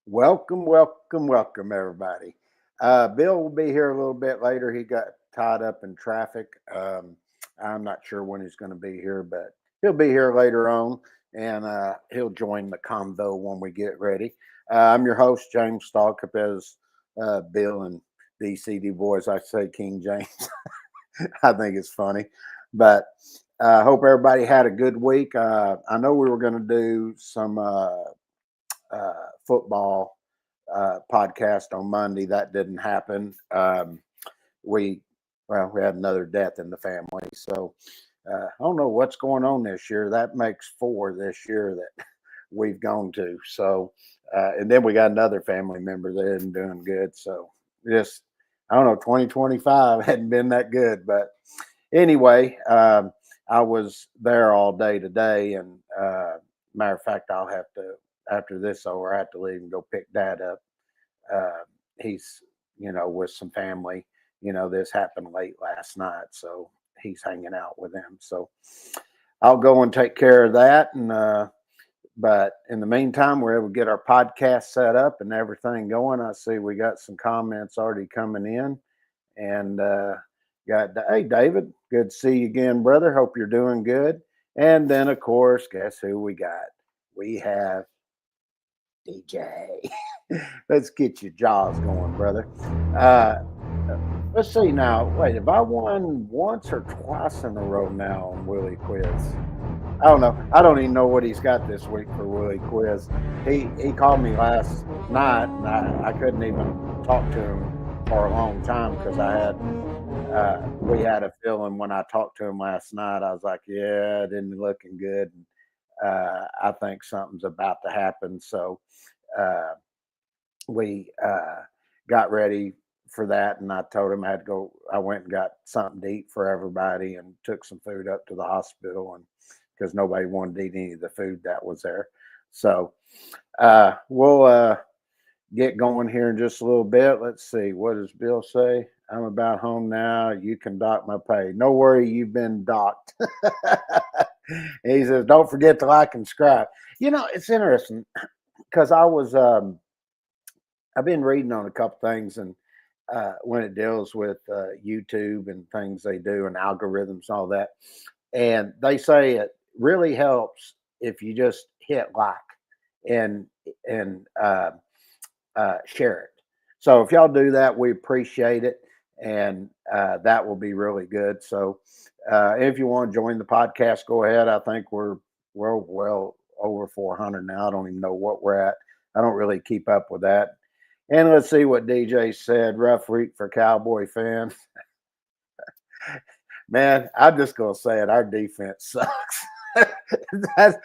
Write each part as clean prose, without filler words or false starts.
Welcome, welcome, welcome, everybody. Bill will be here a little bit later. He got tied up in traffic. I'm not sure when he's going to be here, but he'll be here later on, and he'll join the convo when we get ready. I'm your host, James Stalkup, as Bill and DCD boys. I say King James. I think it's funny, but I hope everybody had a good week. I know we were going to do some football podcast on Monday. That didn't happen. We we had another death in the family, so I don't know what's going on this year. That makes four this year that we've gone to. So and then we got another family member that isn't doing good. So just I don't know. 2025 hadn't been that good, but anyway, I was there all day today, and matter of fact, I'll have to after this over. I have to leave and go pick Dad up. He's with some family. This happened late last night, so he's hanging out with them. So I'll go and take care of that. And but in the meantime, we're able to get our podcast set up and everything going. I see we got some comments already coming in, and got hey David, good to see you again, brother. Hope you're doing good. And then of course, guess who we got? We have DJ. Let's get your jaws going, brother. Uh, let's see now. Wait, have I won once or twice in a row now on Willie Quiz? I don't know. I don't even know what he's got this week for Willie Quiz. He called me last night, and I couldn't even talk to him for a long time because we had a feeling when I talked to him last night. I was like, yeah, it isn't looking good. I think something's about to happen. So we got ready for that, and I told him I had to go. I went and got something to eat for everybody and took some food up to the hospital, and because nobody wanted to eat any of the food that was there. So we'll get going here in just a little bit. Let's see. What does Bill say? I'm about home now. You can dock my pay. No worry, you've been docked. He says, don't forget to like and subscribe. It's interesting because I've been reading on a couple things, and when it deals with YouTube and things they do and algorithms and all that, and they say it really helps if you just hit like and and share it. So if y'all do that, we appreciate it, and that will be really good. So if you want to join the podcast, go ahead. I think we're well over 400 now. I don't even know what we're at. I don't really keep up with that. And let's see what DJ said. Rough week for Cowboy fans. Man, I'm just going to say it. Our defense sucks. As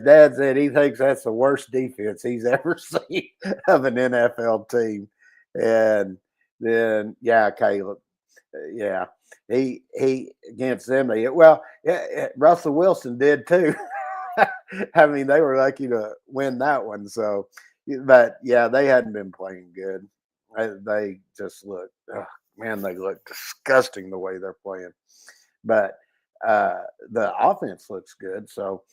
Dad said, he thinks that's the worst defense he's ever seen of an NFL team. And then, yeah, Caleb, yeah, he against them. Russell Wilson did too. I mean, they were lucky to win that one. So, but yeah, they hadn't been playing good. They just look, man, they look disgusting the way they're playing. But the offense looks good. So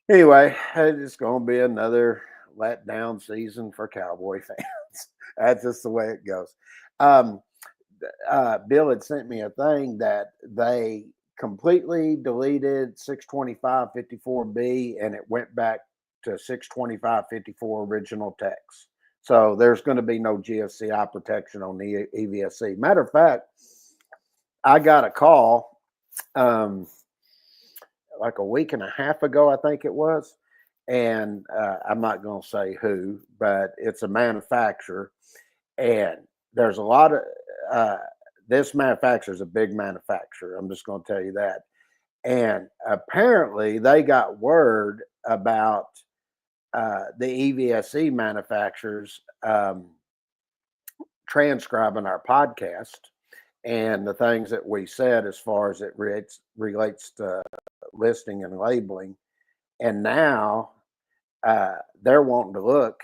anyway, it's going to be another letdown season for Cowboy fans. That's just the way it goes. Bill had sent me a thing that they completely deleted 625.54b, and it went back to 625.54 original text. So there's going to be no GFCI protection on the EVSC. Matter of fact, I got a call like a week and a half ago, I think it was. And I'm not going to say who, but it's a manufacturer. And there's a lot of, this manufacturer is a big manufacturer. I'm just going to tell you that. And apparently they got word about the EVSE manufacturers transcribing our podcast and the things that we said as far as it relates to listing and labeling. And now they're wanting to look,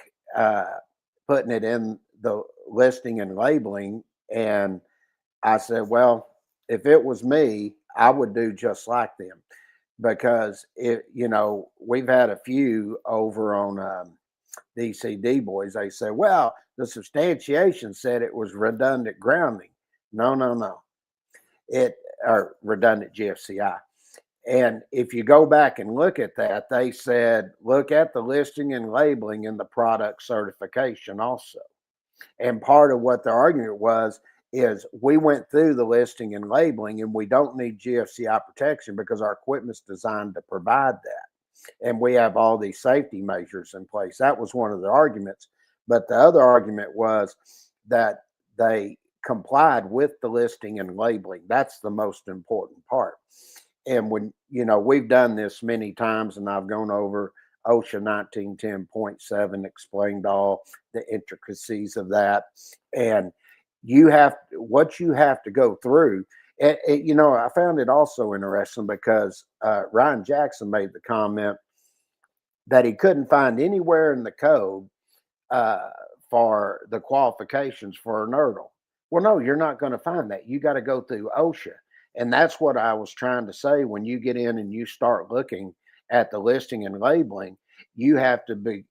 putting it in the listing and labeling. And I said, well, if it was me, I would do just like them, because we've had a few over on DCD boys, they say, well, the substantiation said it was redundant grounding. No, no, no. It or redundant GFCI. And if you go back and look at that, they said, look at the listing and labeling in the product certification also. And part of what the argument was is we went through the listing and labeling and we don't need GFCI protection because our equipment's designed to provide that. And we have all these safety measures in place. That was one of the arguments. But the other argument was that they complied with the listing and labeling. That's the most important part. And when, we've done this many times and I've gone over OSHA 1910.7, explained all the intricacies of that. And what you have to go through. And, I found it also interesting because Ryan Jackson made the comment that he couldn't find anywhere in the code for the qualifications for an NERDL. Well, no, you're not going to find that. You got to go through OSHA. And that's what I was trying to say. When you get in and you start looking at the listing and labeling, you have to be,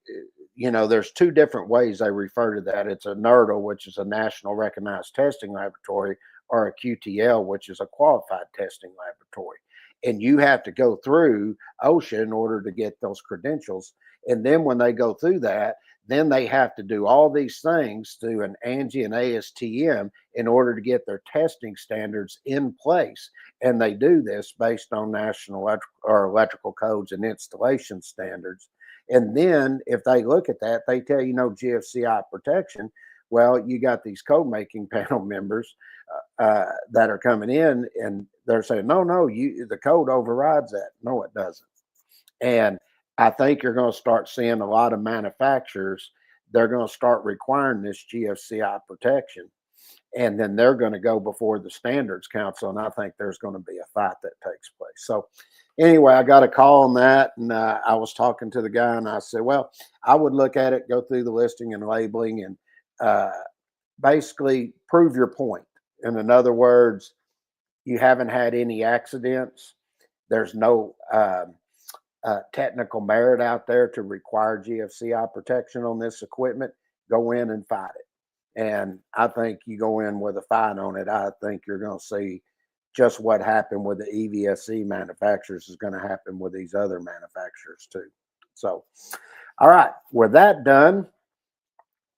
there's two different ways they refer to that. It's a NERDL, which is a national recognized testing laboratory, or a QTL, which is a qualified testing laboratory. And you have to go through OSHA in order to get those credentials. And then when they go through that, then they have to do all these things through an ANSI and ASTM in order to get their testing standards in place. And they do this based on national electrical codes and installation standards. And then if they look at that, they tell you no GFCI protection. Well, you got these code making panel members that are coming in and they're saying, no, the code overrides that. No, it doesn't. And I think you're going to start seeing a lot of manufacturers, they're going to start requiring this GFCI protection. And then they're going to go before the Standards Council. And I think there's going to be a fight that takes place. So anyway, I got a call on that. And I was talking to the guy and I said, well, I would look at it, go through the listing and labeling and basically prove your point. And in other words, you haven't had any accidents. There's no technical merit out there to require GFCI protection on this equipment. Go in and fight it. And I think you go in with a fight on it, I think you're going to see just what happened with the EVSE manufacturers is going to happen with these other manufacturers too. So, all right, with that done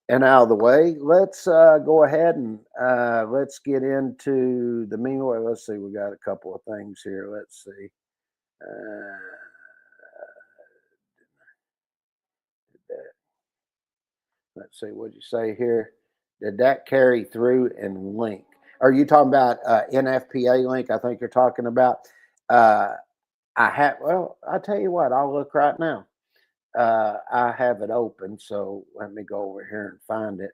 and out of the way, let's go ahead and let's get into the meanwhile. Let's see, we got a couple of things here. Let's see. Let's see, what'd you say here? Did that carry through and link? Are you talking about NFPA link? I think you're talking about. I'll tell you what, I'll look right now. I have it open, so let me go over here and find it.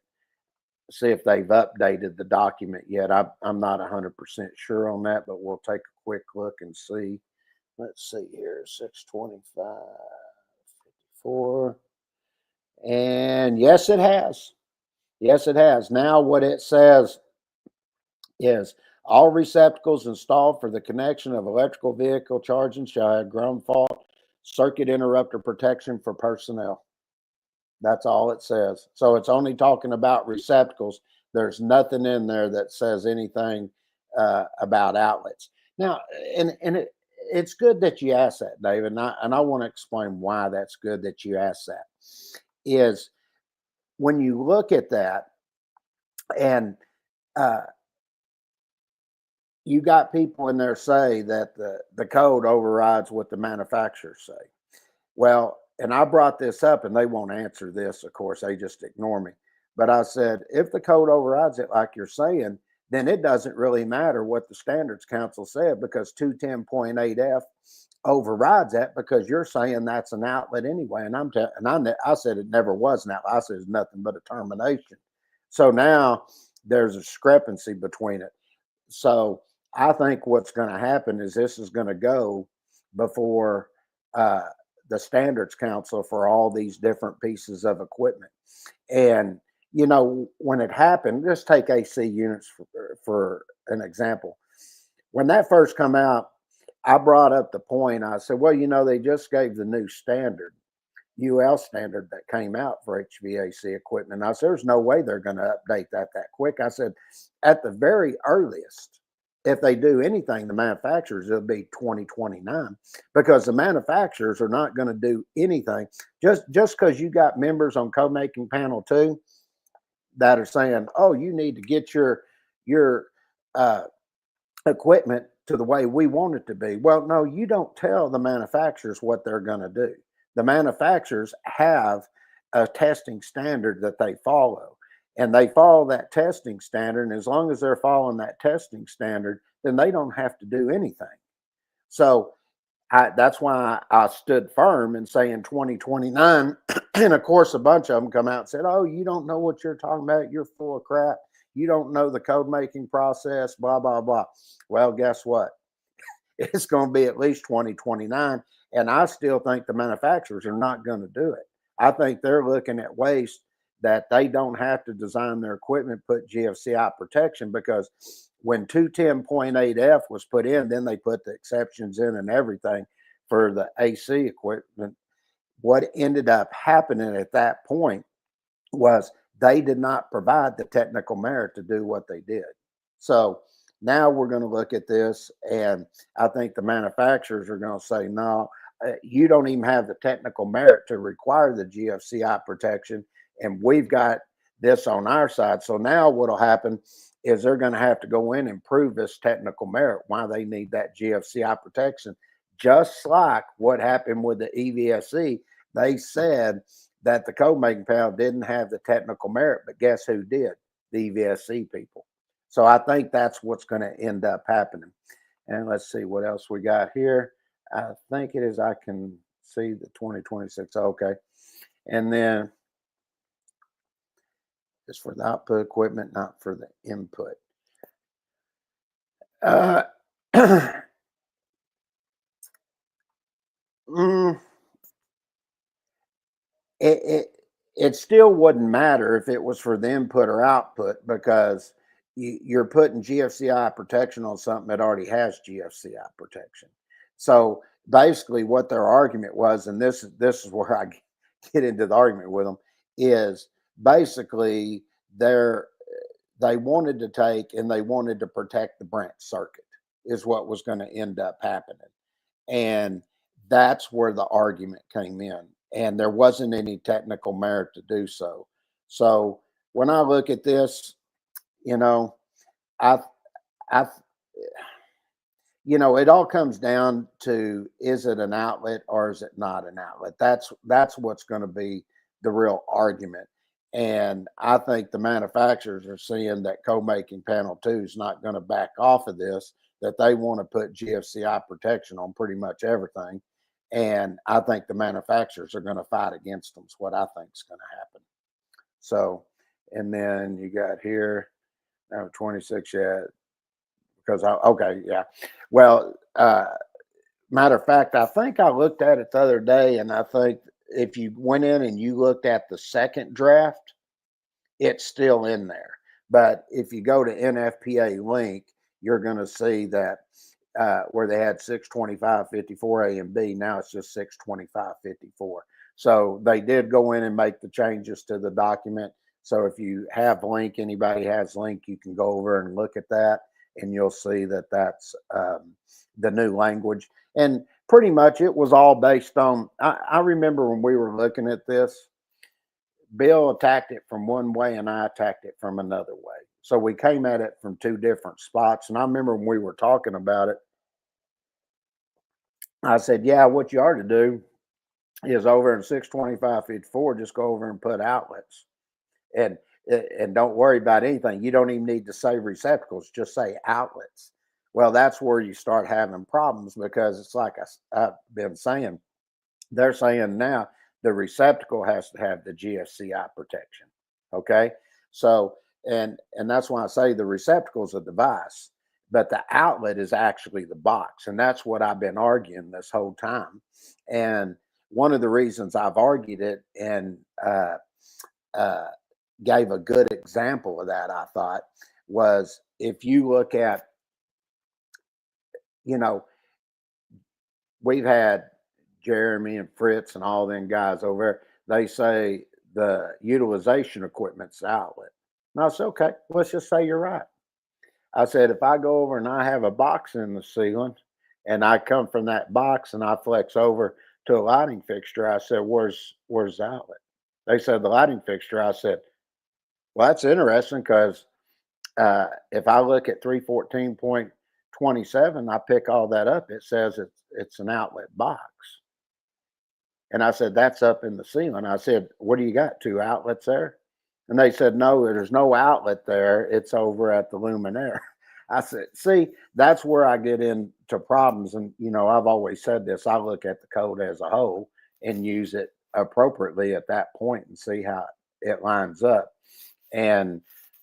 See if they've updated the document yet. I'm not 100% sure on that, but we'll take a quick look and see. Let's see here, 625.54. And yes, it has. Yes, it has. Now what it says is all receptacles installed for the connection of electrical vehicle charging shall have ground fault circuit interrupter protection for personnel. That's all it says. So it's only talking about receptacles. There's nothing in there that says anything about outlets. Now, it's good that you asked that, David, and I want to explain why that's good that you asked that. Is when you look at that and you got people in there say that the code overrides what the manufacturers say. Well, and I brought this up and they won't answer this, of course, they just ignore me. But I said, if the code overrides it like you're saying, then it doesn't really matter what the Standards Council said because 210.8F overrides that because you're saying that's an outlet anyway. And I said it never was an outlet. I said it's nothing but a termination. So now there's a discrepancy between it. So I think what's going to happen is this is going to go before the Standards Council for all these different pieces of equipment. And, when it happened, just take AC units for an example. When that first come out, I brought up the point. I said, well, they just gave the new standard. UL standard that came out for HVAC equipment. I said, there's no way they're going to update that quick. I said, at the very earliest, if they do anything, the manufacturers, it'll be 2029, because the manufacturers are not going to do anything. Just because you got members on co-making panel 2 that are saying, oh, you need to get your equipment to the way we want it to be. Well, no, you don't tell the manufacturers what they're going to do. The manufacturers have a testing standard that they follow, and they follow that testing standard. And as long as they're following that testing standard, then they don't have to do anything. So that's why I stood firm in saying 2029. And of course, a bunch of them come out and said, oh, you don't know what you're talking about. You're full of crap. You don't know the code making process, blah, blah, blah. Well, guess what? It's going to be at least 2029. And I still think the manufacturers are not going to do it. I think they're looking at ways that they don't have to design their equipment, put GFCI protection, because when 210.8F was put in, then they put the exceptions in and everything for the AC equipment. What ended up happening at that point was they did not provide the technical merit to do what they did. So now we're going to look at this, and I think the manufacturers are going to say, no, you don't even have the technical merit to require the GFCI protection, and we've got this on our side. So now what will happen is they're going to have to go in and prove this technical merit, why they need that GFCI protection. Just like what happened with the EVSE, they said that the code making panel didn't have the technical merit, but guess who did? The EVSE people. So I think that's what's going to end up happening. And let's see what else we got here. I think it is, I can see the 2026. Okay. And then it's for the output equipment, not for the input. It still wouldn't matter if it was for the input or output, because you're putting GFCI protection on something that already has GFCI protection. So basically what their argument was, and this is where I get into the argument with them, is basically they wanted to take and they wanted to protect the branch circuit is what was going to end up happening. And that's where the argument came in. And there wasn't any technical merit to do so. So when I look at this, you know, it all comes down to, is it an outlet or is it not an outlet? That's what's going to be the real argument. And I think the manufacturers are seeing that co-making panel 2 is not going to back off of this, that they want to put GFCI protection on pretty much everything. And I think the manufacturers are going to fight against them. Is what I think is going to happen. So, and then you got here, 26 yet, because okay, yeah. Well, matter of fact, I think I looked at it the other day, and I think if you went in and you looked at the second draft, it's still in there. But if you go to NFPA link, you're going to see that where they had 625.54 A and B, now it's just 625.54. So they did go in and make the changes to the document. So if you have link, anybody has link, you can go over and look at that, and you'll see that that's the new language. And pretty much it was all based on, I remember when we were looking at this, Bill attacked it from one way and I attacked it from another way. So we came at it from two different spots. And I remember when we were talking about it, I said, yeah, what you ought to do is over in 625.54, just go over and put outlets. And don't worry about anything. You don't even need to say receptacles, just say outlets. Well, that's where you start having problems, because it's like I've been saying, they're saying now the receptacle has to have the GFCI protection. Okay. So, and that's why I say the receptacle is a device, but the outlet is actually the box. And that's what I've been arguing this whole time. And one of the reasons I've argued it and gave a good example of that, I thought, was if you look at, we've had Jeremy and Fritz and all them guys over there, they say the utilization equipment's the outlet. And I said, okay, let's just say you're right. I said, if I go over and I have a box in the ceiling and I come from that box and I flex over to a lighting fixture, I said, where's the outlet? They said the lighting fixture. I said, well, that's interesting because if I look at 314.27, I pick all that up. It says it's an outlet box. And I said, that's up in the ceiling. I said, what do you got? 2 outlets there? And they said, no, there's no outlet there. It's over at the luminaire. I said, see, that's where I get into problems. And, I've always said this. I look at the code as a whole and use it appropriately at that point and see how it lines up. And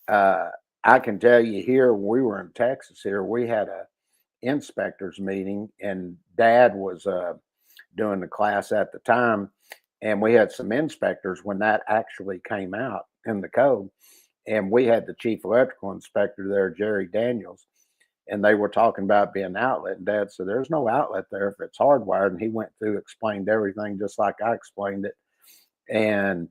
I can tell you here, when we were in Texas here, we had a inspectors meeting and Dad was doing the class at the time. And we had some inspectors when that actually came out in the code. And we had the chief electrical inspector there, Jerry Daniels, and they were talking about being an outlet. And Dad said, there's no outlet there if it's hardwired. And he went through, explained everything just like I explained it. And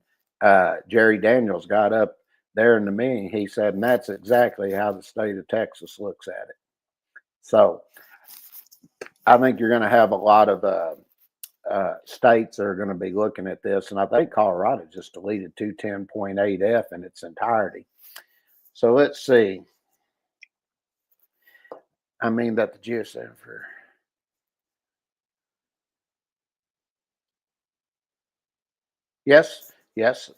Jerry Daniels got up there in the meeting. He said, and that's exactly how the state of Texas looks at it. So I think you're going to have a lot of states that are going to be looking at this. And I think Colorado just deleted 210.8F in its entirety. So let's see. I mean that the GSM for yes,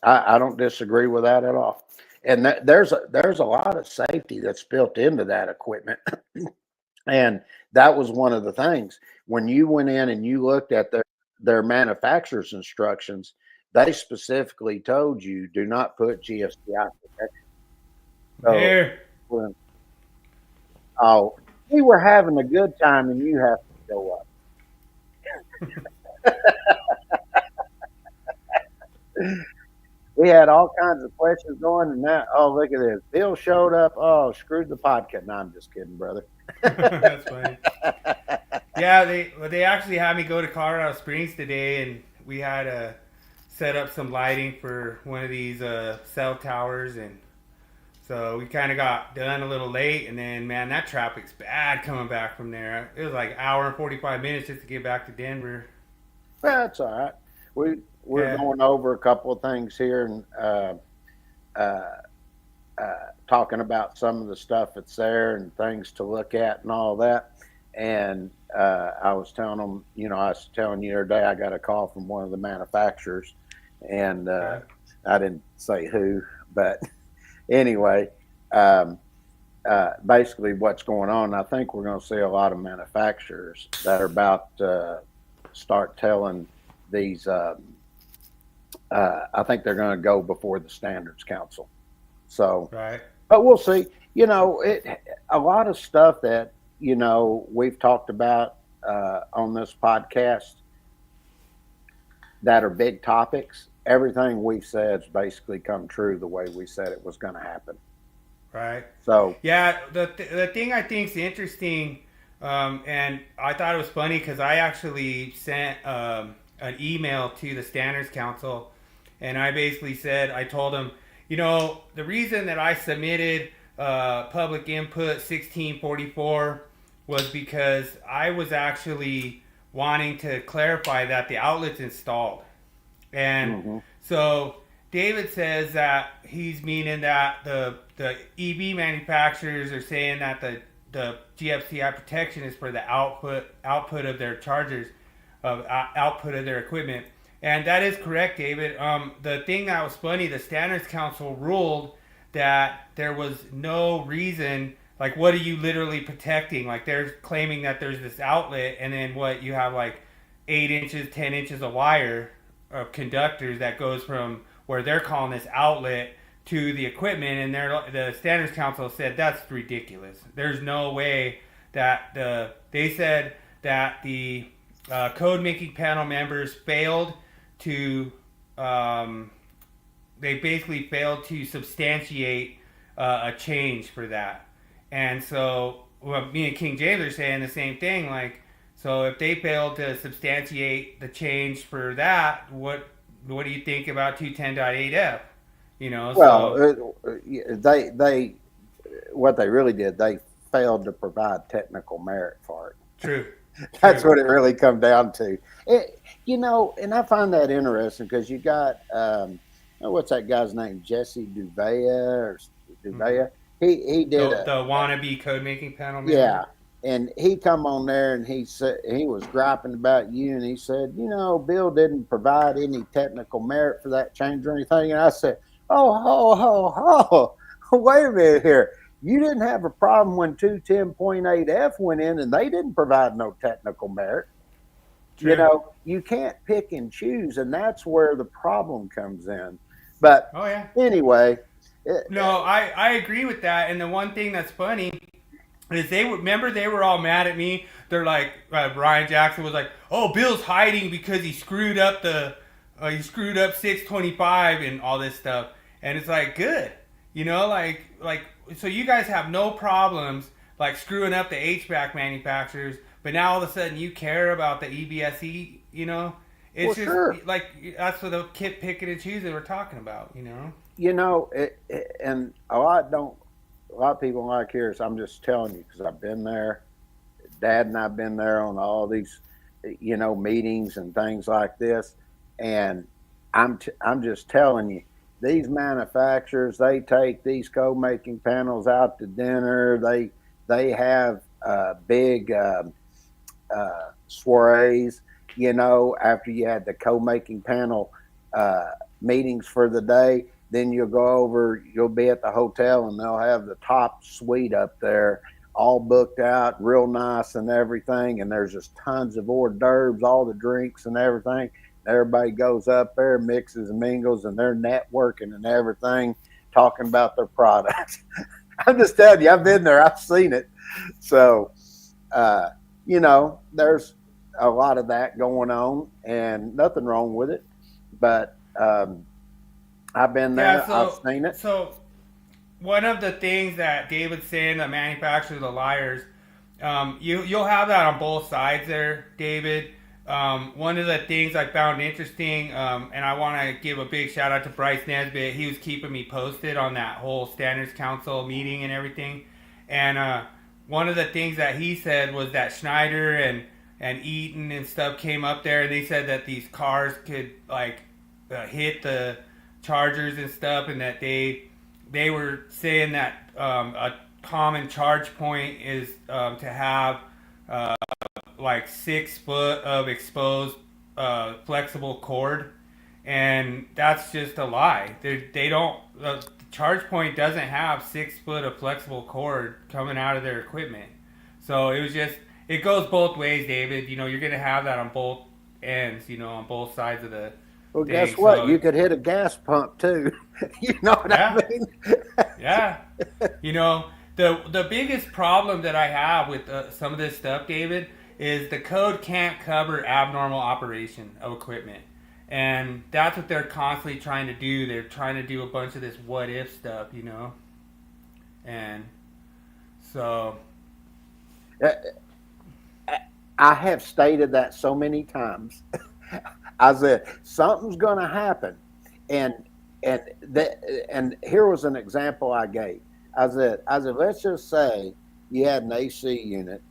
I don't disagree with that at all. And there's a lot of safety that's built into that equipment. And that was one of the things when you went in and you looked at their manufacturer's instructions, they specifically told you do not put GFCI protection. So, oh, we were having a good time and you have to show up. We had all kinds of questions going, and now, oh, look at this. Bill showed up. Oh, screwed the podcast. No, I'm just kidding, brother. That's funny. Yeah, they actually had me go to Colorado Springs today, and we had to set up some lighting for one of these cell towers, and so we kind of got done a little late. And then, man, that traffic's bad coming back from there. It was like an hour and 45 minutes just to get back to Denver. That's all right. We're going over a couple of things here and talking about some of the stuff that's there and things to look at and all that. And I was telling them, I was telling you the other day, I got a call from one of the manufacturers, and I didn't say who, but anyway, basically what's going on. I think we're going to see a lot of manufacturers that are about to start telling these. I think they're going to go before the Standards Council. So, right. But we'll see. A lot of stuff that we've talked about on this podcast that are big topics. Everything we've said has basically come true the way we said it was going to happen. Right. So yeah, the thing I think is interesting, and I thought it was funny because I actually sent an email to the Standards Council, and I basically said, I told them, the reason that I submitted public input 1644 was because I was actually wanting to clarify that the outlet's installed. And so David says that he's meaning that the EV manufacturers are saying that the GFCI protection is for the output of their chargers, output of their equipment. And that is correct, David. The thing that was funny, the Standards Council ruled that there was no reason, like, what are you literally protecting? Like, they're claiming that there's this outlet, and then what, you have like 8 inches, 10 inches of wire of conductors that goes from where they're calling this outlet to the equipment, and the Standards Council said that's ridiculous. There's no way that they said that the code making panel members failed to they basically failed to substantiate a change for that. And so me and King James are saying the same thing, like, So if they fail to substantiate the change for that, what do you think about 210.8F? You know, Well, so they what they really did, they failed to provide technical merit for it. true, That's true. what it really come down to. And I find that interesting because you got what's that guy's name, Jesse Hmm. Duvea. He did The wannabe code making panel yeah, manager. and he come on there and he said he was griping about you, and he said, Bill didn't provide any technical merit for that change or anything. And I said, wait a minute here. You didn't have a problem when 210.8F went in and they didn't provide no technical merit. True. You can't pick and choose, and that's where the problem comes in. But Oh yeah. anyway, it, No, I agree with that. And the one thing that's funny is they were all mad at me. They're like Brian Jackson was like, "Oh, Bill's hiding because he screwed up 625 and all this stuff." And it's like, good, like so you guys have no problems like screwing up the HVAC manufacturers, but now all of a sudden you care about the EBSE. well, It's just sure. like that's what the kit picking and choosing we're talking about. And a lot of people like here. So I'm just telling you because I've been there. Dad and I've been there on all these, meetings and things like this, and I'm just telling you, these manufacturers, they take these co-making panels out to dinner. They have big soirees. After you had the co-making panel meetings for the day, then you'll be at the hotel and they'll have the top suite up there all booked out real nice and everything, and there's just tons of hors d'oeuvres, all the drinks and everything. Everybody goes up there, mixes and mingles, and they're networking and everything, talking about their products. I'm just telling you, I've been there, I've seen it. So uh, there's a lot of that going on and nothing wrong with it, but I've been Yeah, there, I've so seen it. so one of the things that David's saying that manufacturers are liars, you'll have that on both sides there, David. One of the things I found interesting, and I want to give a big shout out to Bryce Nesbitt. He was keeping me posted on that whole Standards Council meeting and everything. And one of the things that he said was that Schneider and Eaton and stuff came up there, and they said that these cars could like hit the chargers and stuff, and that they were saying that a common charge point is to have like 6 foot of exposed flexible cord, and that's just a lie. They don't. The charge point doesn't have 6 foot of flexible cord coming out of their equipment. So it goes both ways, David. You're gonna have that on both ends. On both sides of the Well, guess thing. what? So You could hit a gas pump too. You know what I yeah, mean? yeah. The biggest problem that I have with some of this stuff, David, is the code can't cover abnormal operation of equipment, and that's what they're constantly trying to do. They're trying to do a bunch of this what if stuff, and so I have stated that so many times. I said something's going to happen, and and here was an example I gave. I said let's just say you had an AC unit,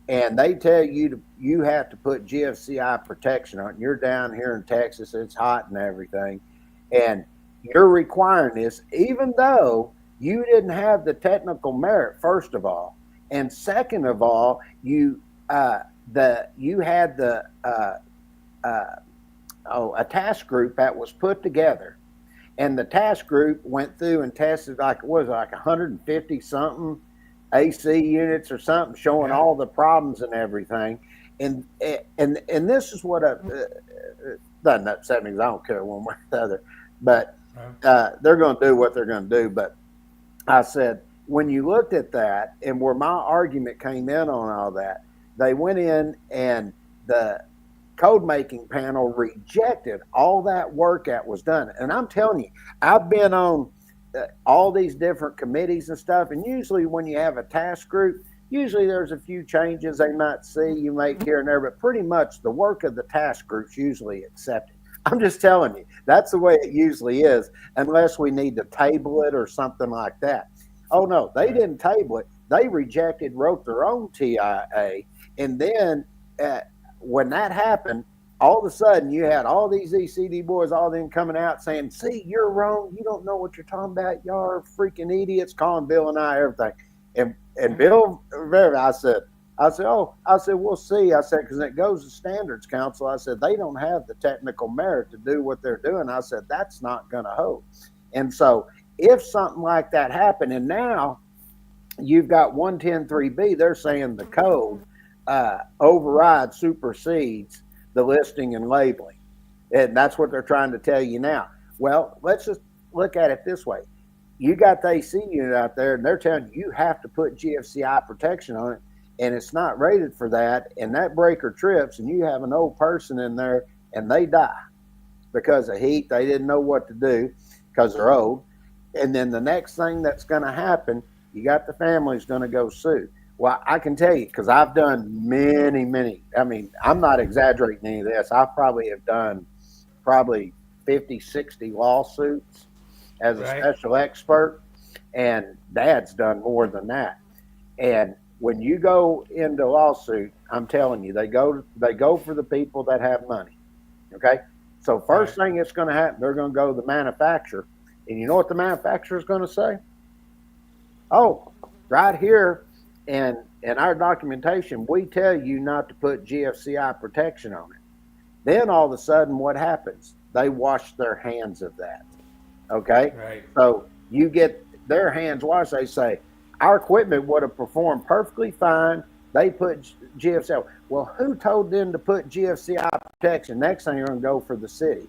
and they tell you have to put GFCI protection on it. You're down here in Texas, it's hot and everything, and you're requiring this, even though you didn't have the technical merit. First of all, and second of all, you had uh, a task group that was put together, and the task group went through and tested like 150 something AC units or something, showing yeah, all the problems and everything. And this is what doesn't upset me because I don't care one way or the other, but they're going to do what they're going to do. But I said, when you looked at that and where my argument came in on all that, they went in and the code making panel rejected all that work that was done. And I'm telling you, I've been on all these different committees and stuff. And usually when you have a task group, Usually there's a few changes they might see, you make here and there, but pretty much the work of the task group's usually accepted. I'm just telling you, that's the way it usually is, unless we need to table it or something like that. Oh no, they didn't table it. They rejected, wrote their own TIA, and then when that happened, all of a sudden you had all these ECD boys, all of them coming out saying, "See, you're wrong. You don't know what you're talking about. Y'all are freaking idiots," calling Bill and I everything. And Bill, I said, we'll see. I said, because it goes to Standards Council. I said, they don't have the technical merit to do what they're doing. I said, that's not going to hold. And so if something like that happened, and now you've got 110.3B, they're saying the code overrides, supersedes the listing and labeling. And that's what they're trying to tell you now. Well, let's just look at it this way. You got the AC unit out there, and they're telling you have to put GFCI protection on it, and it's not rated for that, and that breaker trips, and you have an old person in there, and they die because of heat. They didn't know what to do because they're old. And then the next thing that's going to happen, you got the family's going to go sue. Well, I can tell you, because I've done many, I mean, I'm not exaggerating any of this. I probably have done 50, 60 lawsuits as a special expert, and Dad's done more than that. And when you go into a lawsuit, I'm telling you, they go for the people that have money. Okay, so first thing that's going to happen, they're going to go to the manufacturer, and you know what the manufacturer is going to say? Oh, right here in our documentation, we tell you not to put GFCI protection on it. Then all of a sudden, what happens? They wash their hands of that. Okay, right. So you get their hands washed. They say our equipment would have performed perfectly fine. They put GFCI. Well, who told them to put GFCI protection? Next thing you're going to go for the city,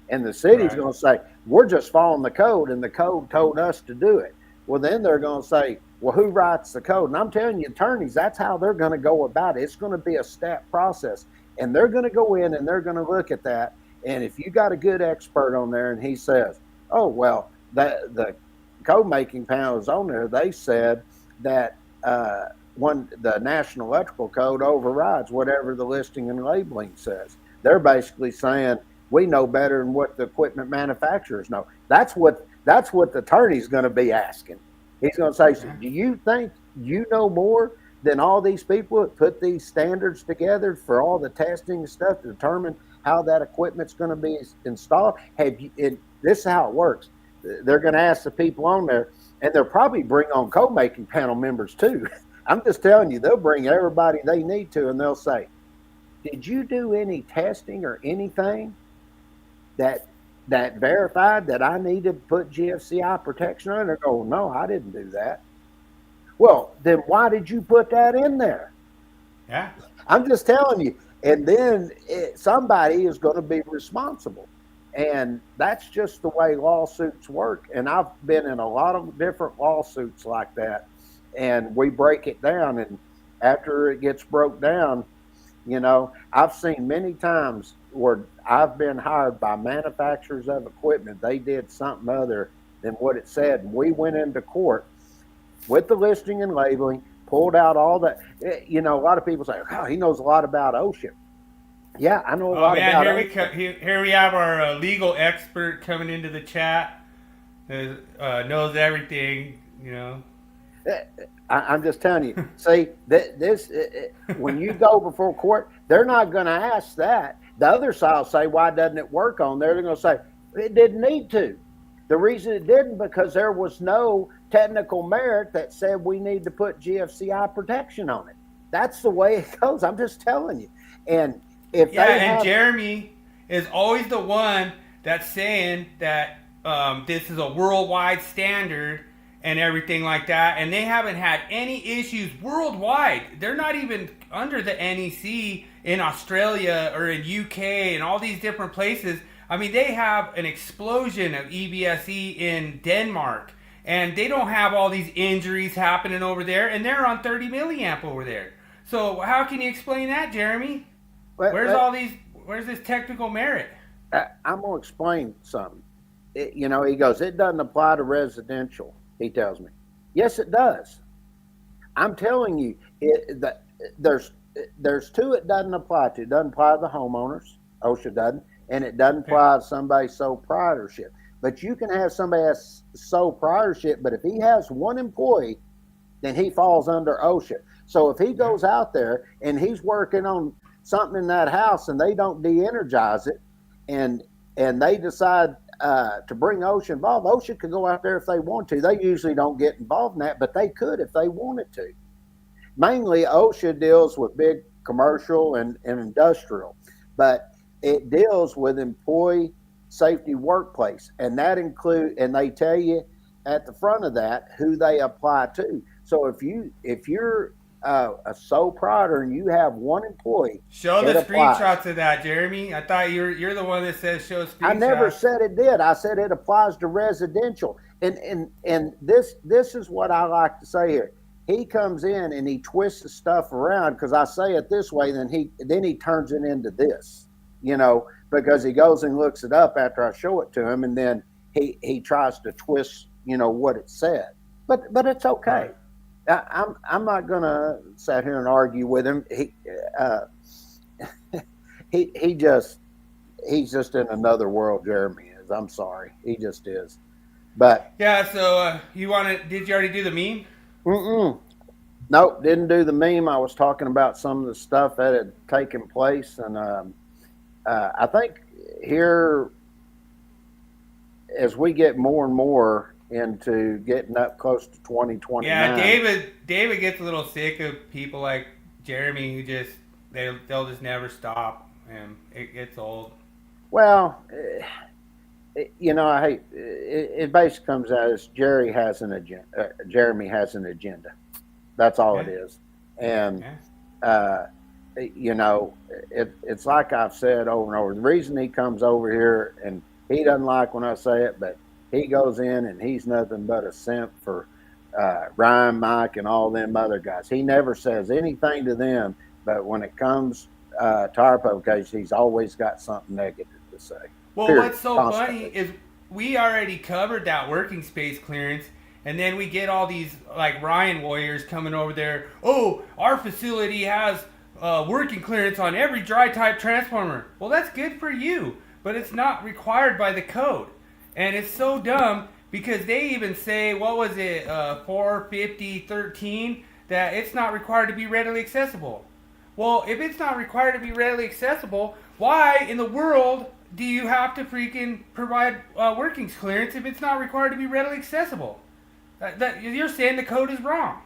and the city's going to say we're just following the code, and the code told us to do it. Well, then they're going to say, well, who writes the code? And I'm telling you, attorneys, that's how they're going to go about it. It's going to be a step process, and they're going to go in and they're going to look at that. And if you got a good expert on there, and he says, oh, well, the code making panel is on there. They said that the National Electrical Code overrides whatever the listing and labeling says. They're basically saying we know better than what the equipment manufacturers know. That's what the attorney's going to be asking. He's going to say, so do you think you know more than all these people that put these standards together for all the testing and stuff to determine how that equipment's going to be installed? This is how it works. They're going to ask the people on there, and they'll probably bring on code-making panel members too. I'm just telling you, they'll bring everybody they need to, and they'll say, did you do any testing or anything that verified that I need to put GFCI protection on it? They go, no, I didn't do that. Well, then why did you put that in there? Yeah. I'm just telling you. And then somebody is going to be responsible. And that's just the way lawsuits work. And I've been in a lot of different lawsuits like that. And we break it down. And after it gets broke down, you know, I've seen many times where I've been hired by manufacturers of equipment. They did something other than what it said. And we went into court with the listing and labeling, pulled out all that. You know, a lot of people say, oh, he knows a lot about OSHA. Yeah, I know a lot about OSHA. Here we have our legal expert coming into the chat. Knows everything, you know. I'm just telling you. See, when you go before court, they're not going to ask that. The other side will say, why doesn't it work on there? They're going to say, it didn't need to. The reason it didn't, because there was no technical merit that said we need to put GFCI protection on it. That's the way it goes. I'm just telling you. And Jeremy is always the one that's saying that this is a worldwide standard and everything like that, and they haven't had any issues worldwide. They're not even under the NEC in Australia or in UK and all these different places. I mean, they have an explosion of EBSE in Denmark, and they don't have all these injuries happening over there, and they're on 30 milliamp over there. So how can you explain that, Jeremy? Where's this technical merit? I'm going to explain something. He goes, it doesn't apply to residential, he tells me. Yes, it does. I'm telling you, there's two it doesn't apply to. It doesn't apply to the homeowners. OSHA doesn't, and it doesn't Okay. apply to somebody's sole proprietorship. But you can have somebody that's sole proprietorship, but if he has one employee, then he falls under OSHA. So if he goes out there and he's working on something in that house and they don't de-energize it, and they decide to bring OSHA involved, OSHA could go out there if they want to. They usually don't get involved in that, but they could if they wanted to. Mainly, OSHA deals with big commercial and industrial, but it deals with employee safety workplace, and that include, and they tell you at the front of that who they apply to. So if you're a sole proprietor and you have one employee, Show the applies. screenshots of that, Jeremy. I thought you're the one that says show screenshots. I never said it did. I said it applies to residential. And this is what I like to say here. He comes in and he twists the stuff around because I say it this way, then he turns it into this, because he goes and looks it up after I show it to him, and then he tries to twist, what it said. But it's okay. Right. I'm not gonna sit here and argue with him. He's just in another world. Jeremy is. I'm sorry, he just is. But yeah. So did you already do the meme? Nope, didn't do the meme. I was talking about some of the stuff that had taken place, and I think here, as we get more and more into getting up close to 2029. Yeah, David gets a little sick of people like Jeremy who just they'll just never stop, and it gets old. Well, I hate it. Basically comes out as Jeremy has an agenda. That's all it is, and it's like I've said over and over. The reason he comes over here, and he doesn't like when I say it, but he goes in and he's nothing but a simp for Ryan, Mike, and all them other guys. He never says anything to them, but when it comes to our publication, he's always got something negative to say. Well, what's so funny is we already covered that working space clearance, and then we get all these like Ryan warriors coming over there. Oh, our facility has working clearance on every dry type transformer. Well, that's good for you, but it's not required by the code. And it's so dumb because they even say, what was it, 450.13, that it's not required to be readily accessible. Well, if it's not required to be readily accessible, why in the world do you have to freaking provide workings clearance if it's not required to be readily accessible? You're saying the code is wrong.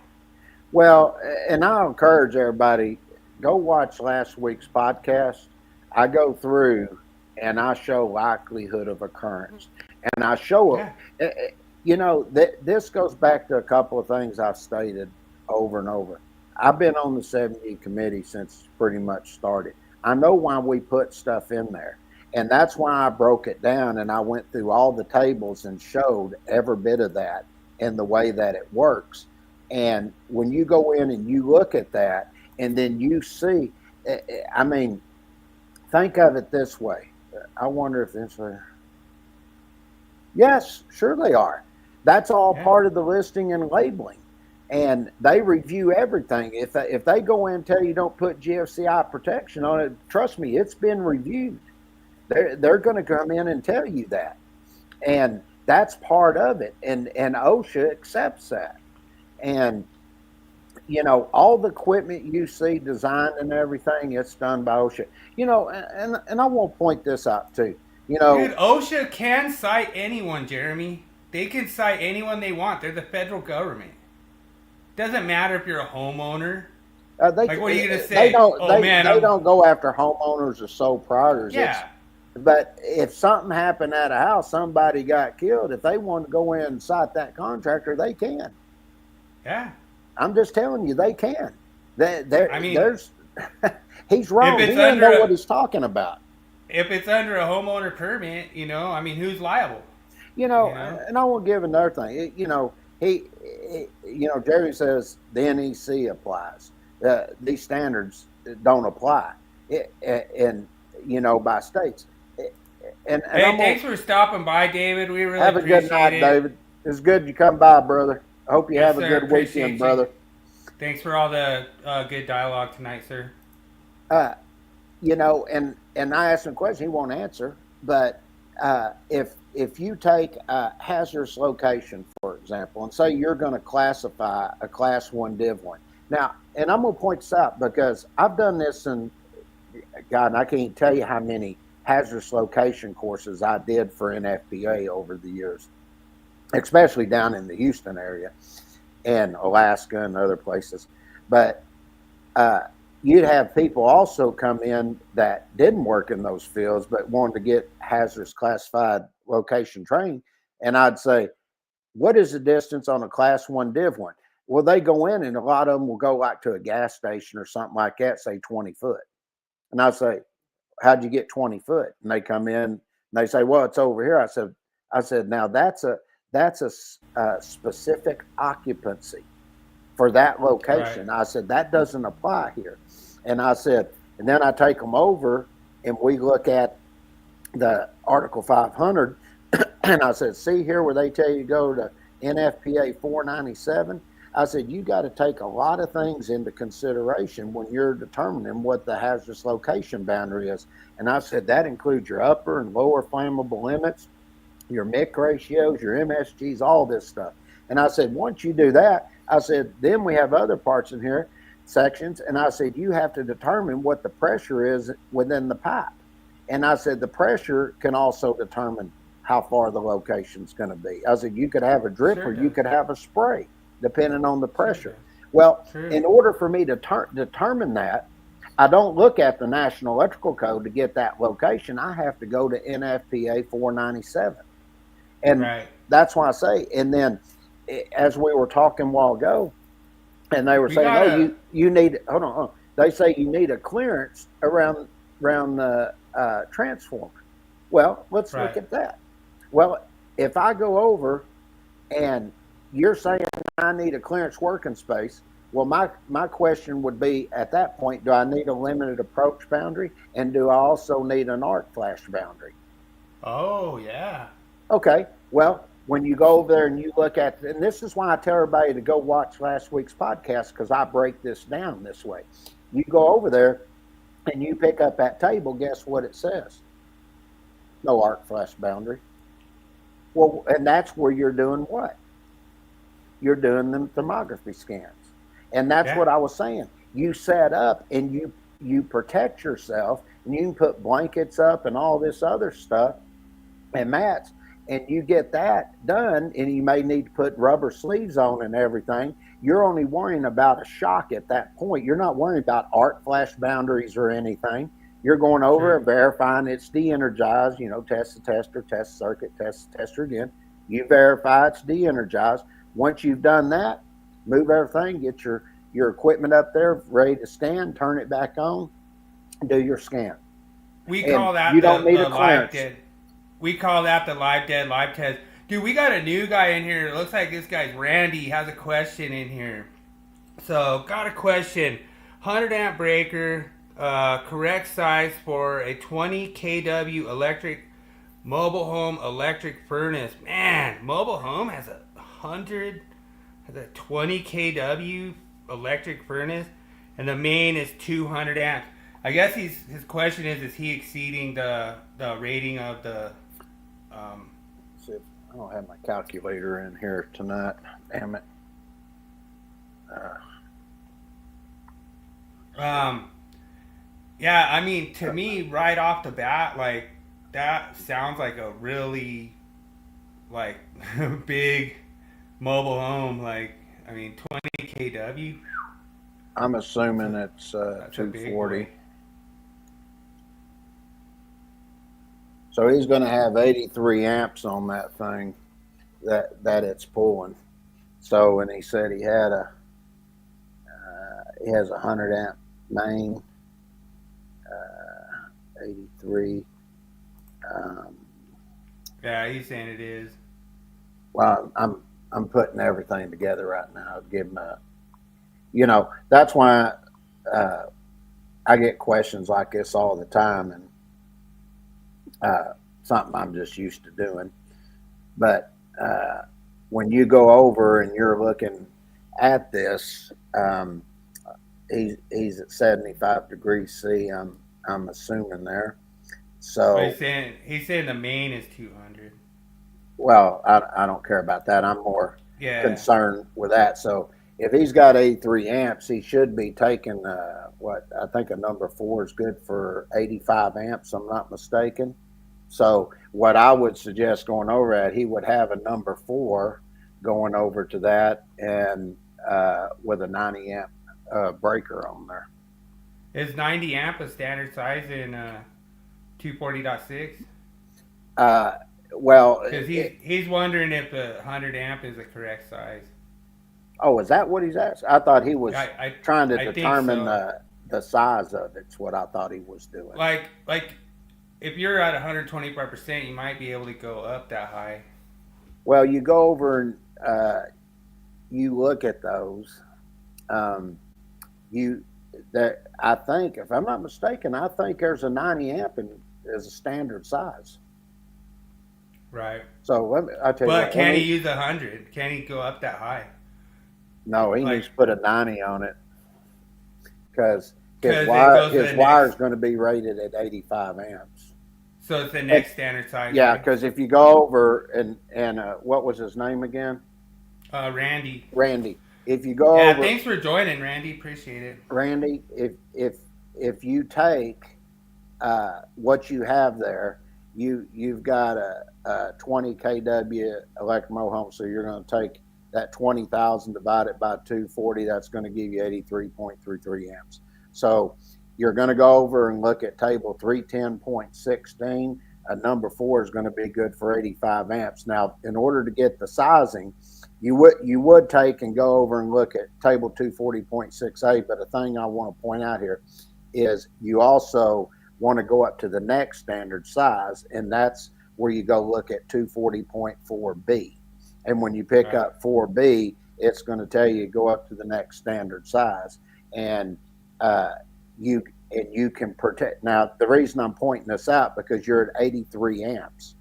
Well, and I'll encourage everybody, go watch last week's podcast. I go through and I show likelihood of occurrence. And I show this goes back to a couple of things I've stated over and over. I've been on the 70 committee since it's pretty much started. I know why we put stuff in there. And that's why I broke it down and I went through all the tables and showed every bit of that and the way that it works. And when you go in and you look at that and then you see, think of it this way. I wonder if this way. Yes, sure they are. That's all part of the listing and labeling. And they review everything. If they go in and tell you don't put GFCI protection on it, trust me, it's been reviewed. They're going to come in and tell you that. And that's part of it. And OSHA accepts that. And, all the equipment you see designed and everything, it's done by OSHA. And I want to point this out too. Dude, OSHA can cite anyone, Jeremy. They can cite anyone they want. They're the federal government. Doesn't matter if you're a homeowner. What are you going to say? They don't go after homeowners or sole proprietors. Yeah. But if something happened at a house, somebody got killed, if they want to go in and cite that contractor, they can. Yeah. I'm just telling you, they can. He's wrong. He doesn't know what he's talking about. If it's under a homeowner permit, who's liable? And I want to give another thing. Jerry says the NEC applies. These standards don't apply, by states. Thanks for stopping by, David. We really have a good night, David. It's good you come by, brother. I hope you have a good weekend, brother. Thanks for all the good dialogue tonight, sir. You know, and I asked him a question, he won't answer. But if you take hazardous location, for example, and say you're going to classify a Class 1 Div 1. Now, and I'm going to point this out because I've done this in, God, I can't tell you how many hazardous location courses I did for NFPA over the years, especially down in the Houston area and Alaska and other places. But you'd have people also come in that didn't work in those fields but wanted to get hazardous classified location training. And I'd say, what is the distance on a Class 1 Div 1? Well, they go in and a lot of them will go like to a gas station or something like that, say 20 foot. And I say, how'd you get 20 foot? And they come in and they say, well, it's over here. I said, now that's a specific occupancy for that location. Right. I said, that doesn't apply here. And I said, and then I take them over and we look at the Article 500. And I said, see here where they tell you to go to NFPA 497. I said, you got to take a lot of things into consideration when you're determining what the hazardous location boundary is. And I said, that includes your upper and lower flammable limits, your MIC ratios, your MSGs, all this stuff. And I said, once you do that, I said, then we have other parts in here, sections. And I said, you have to determine what the pressure is within the pipe. And I said, the pressure can also determine how far the location's going to be. I said, you could have a drip or you could have a spray, depending on the pressure. Well, in order for me to determine that, I don't look at the National Electrical Code to get that location. I have to go to NFPA 497. And that's why I say, and then as we were talking a while ago, and they were saying, you need, hold on. They say you need a clearance around the transformer. Well, let's look at that. Well, if I go over and you're saying I need a clearance working space, well, my question would be at that point, do I need a limited approach boundary? And do I also need an arc flash boundary? Oh, yeah. Okay. Well, when you go over there and you look at, and this is why I tell everybody to go watch last week's podcast, because I break this down this way. You go over there and you pick up that table, guess what it says? No arc flash boundary. Well, and that's where you're doing what? You're doing the thermography scans. And that's what I was saying. You set up and you protect yourself, and you can put blankets up and all this other stuff and mats, and you get that done, and you may need to put rubber sleeves on and everything. You're only worrying about a shock at that point. You're not worrying about arc flash boundaries or anything. You're going over and verifying it's de-energized, test the tester, test the circuit, test the tester again. You verify it's de-energized. Once you've done that, move everything, get your equipment up there, ready to stand, turn it back on, do your scan. We call that you don't need a live clearance. dead. We call that the live test. Dude, we got a new guy in here. It looks like this guy's Randy. He has a question in here. So, got a question. 100 amp breaker, correct size for a 20 kW electric mobile home electric furnace. Man, mobile home has a 20 kW electric furnace, and the main is 200 amps. I guess his question is he exceeding the rating of the See if I don't have my calculator in here tonight. Damn it. Yeah, I mean, to me, right off the bat, like, that sounds like a really, like, big mobile home. Like, I mean, 20 kW. I'm assuming it's 240. So he's going to have 83 amps on that thing that it's pulling. So, and he said he had he has a 100 amp main, 83. Yeah, he's saying it is. Well, I'm putting everything together right now. Give him a, that's why I get questions like this all the time, and something I'm just used to doing. But when you go over and you're looking at this. He's at 75 degrees C. I'm assuming there. So But he's saying the main is 200. well, I don't care about that. I'm more concerned with that. So if he's got 83 amps, he should be taking what I think a number 4 is good for 85 amps. I'm not mistaken. So what I would suggest going over at, he would have a number 4 going over to that, and with a 90 amp breaker on there. Is 90 amp a standard size in 240.6? Well, because he's wondering if the 100 amp is the correct size. Oh, is that what he's asked? I thought he was trying to determine the size of it. It's what I thought he was doing. Like if you're at 125%, you might be able to go up that high. Well, you go over and you look at those. I think, if I'm not mistaken, I think there's a 90 amp as a standard size. Right. So I tell you. But can he use 100? Can he go up that high? No, he needs to put a 90 on it because his wire is going to be rated at 85 amps. So it's the next standard size. Yeah, because if you go over and what was his name again? Randy. Randy. If you go over. Thanks for joining, Randy. Appreciate it. Randy, if you take what you have there, you've got a 20 kW electric home, so you're going to take that 20,000 divided by 240. That's going to give you 83.33 amps. So you're going to go over and look at table 310.16. Number 4 is going to be good for 85 amps. Now, in order to get the sizing, you would take and go over and look at table 240.68. But the thing I want to point out here is you also want to go up to the next standard size, and that's where you go look at 240.4B. And when you pick up 4B, it's going to tell you go up to the next standard size, and you can protect. Now, the reason I'm pointing this out, because you're at 83 amps.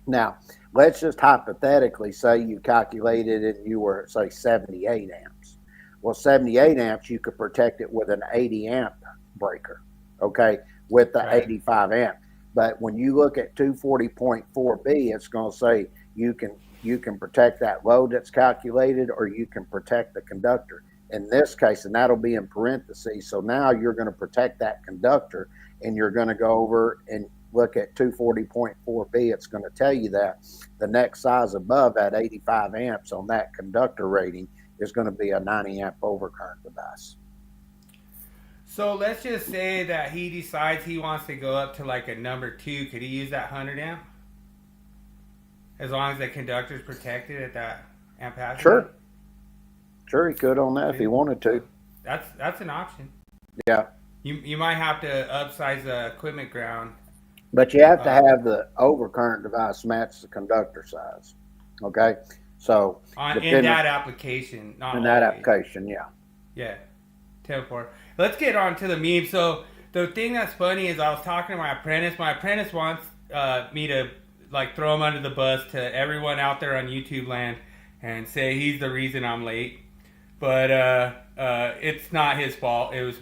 Now, let's just hypothetically say you calculated it and you were at, say, 78 amps. Well, 78 amps, you could protect it with an 80 amp breaker, okay, with the 85 amp. But when you look at 240.4B, it's going to say you can protect that load that's calculated, or you can protect the conductor. In this case, and that'll be in parentheses. So now you're going to protect that conductor, and you're going to go over and look at 240.4B. It's going to tell you that the next size above at 85 amps on that conductor rating is going to be a 90 amp overcurrent device. So let's just say that he decides he wants to go up to like a number 2. Could he use that 100 amp? As long as the conductor is protected at that ampacity? Sure, he could on that if he wanted to. That's an option. Yeah. You might have to upsize the equipment ground. But you have to have the overcurrent device match the conductor size. Okay? So in that application, not in that application, yeah. Yeah. 10-4. Let's get on to the meme. So the thing that's funny is I was talking to my apprentice. My apprentice wants me to like throw him under the bus to everyone out there on YouTube land and say he's the reason I'm late. But it's not his fault. It was,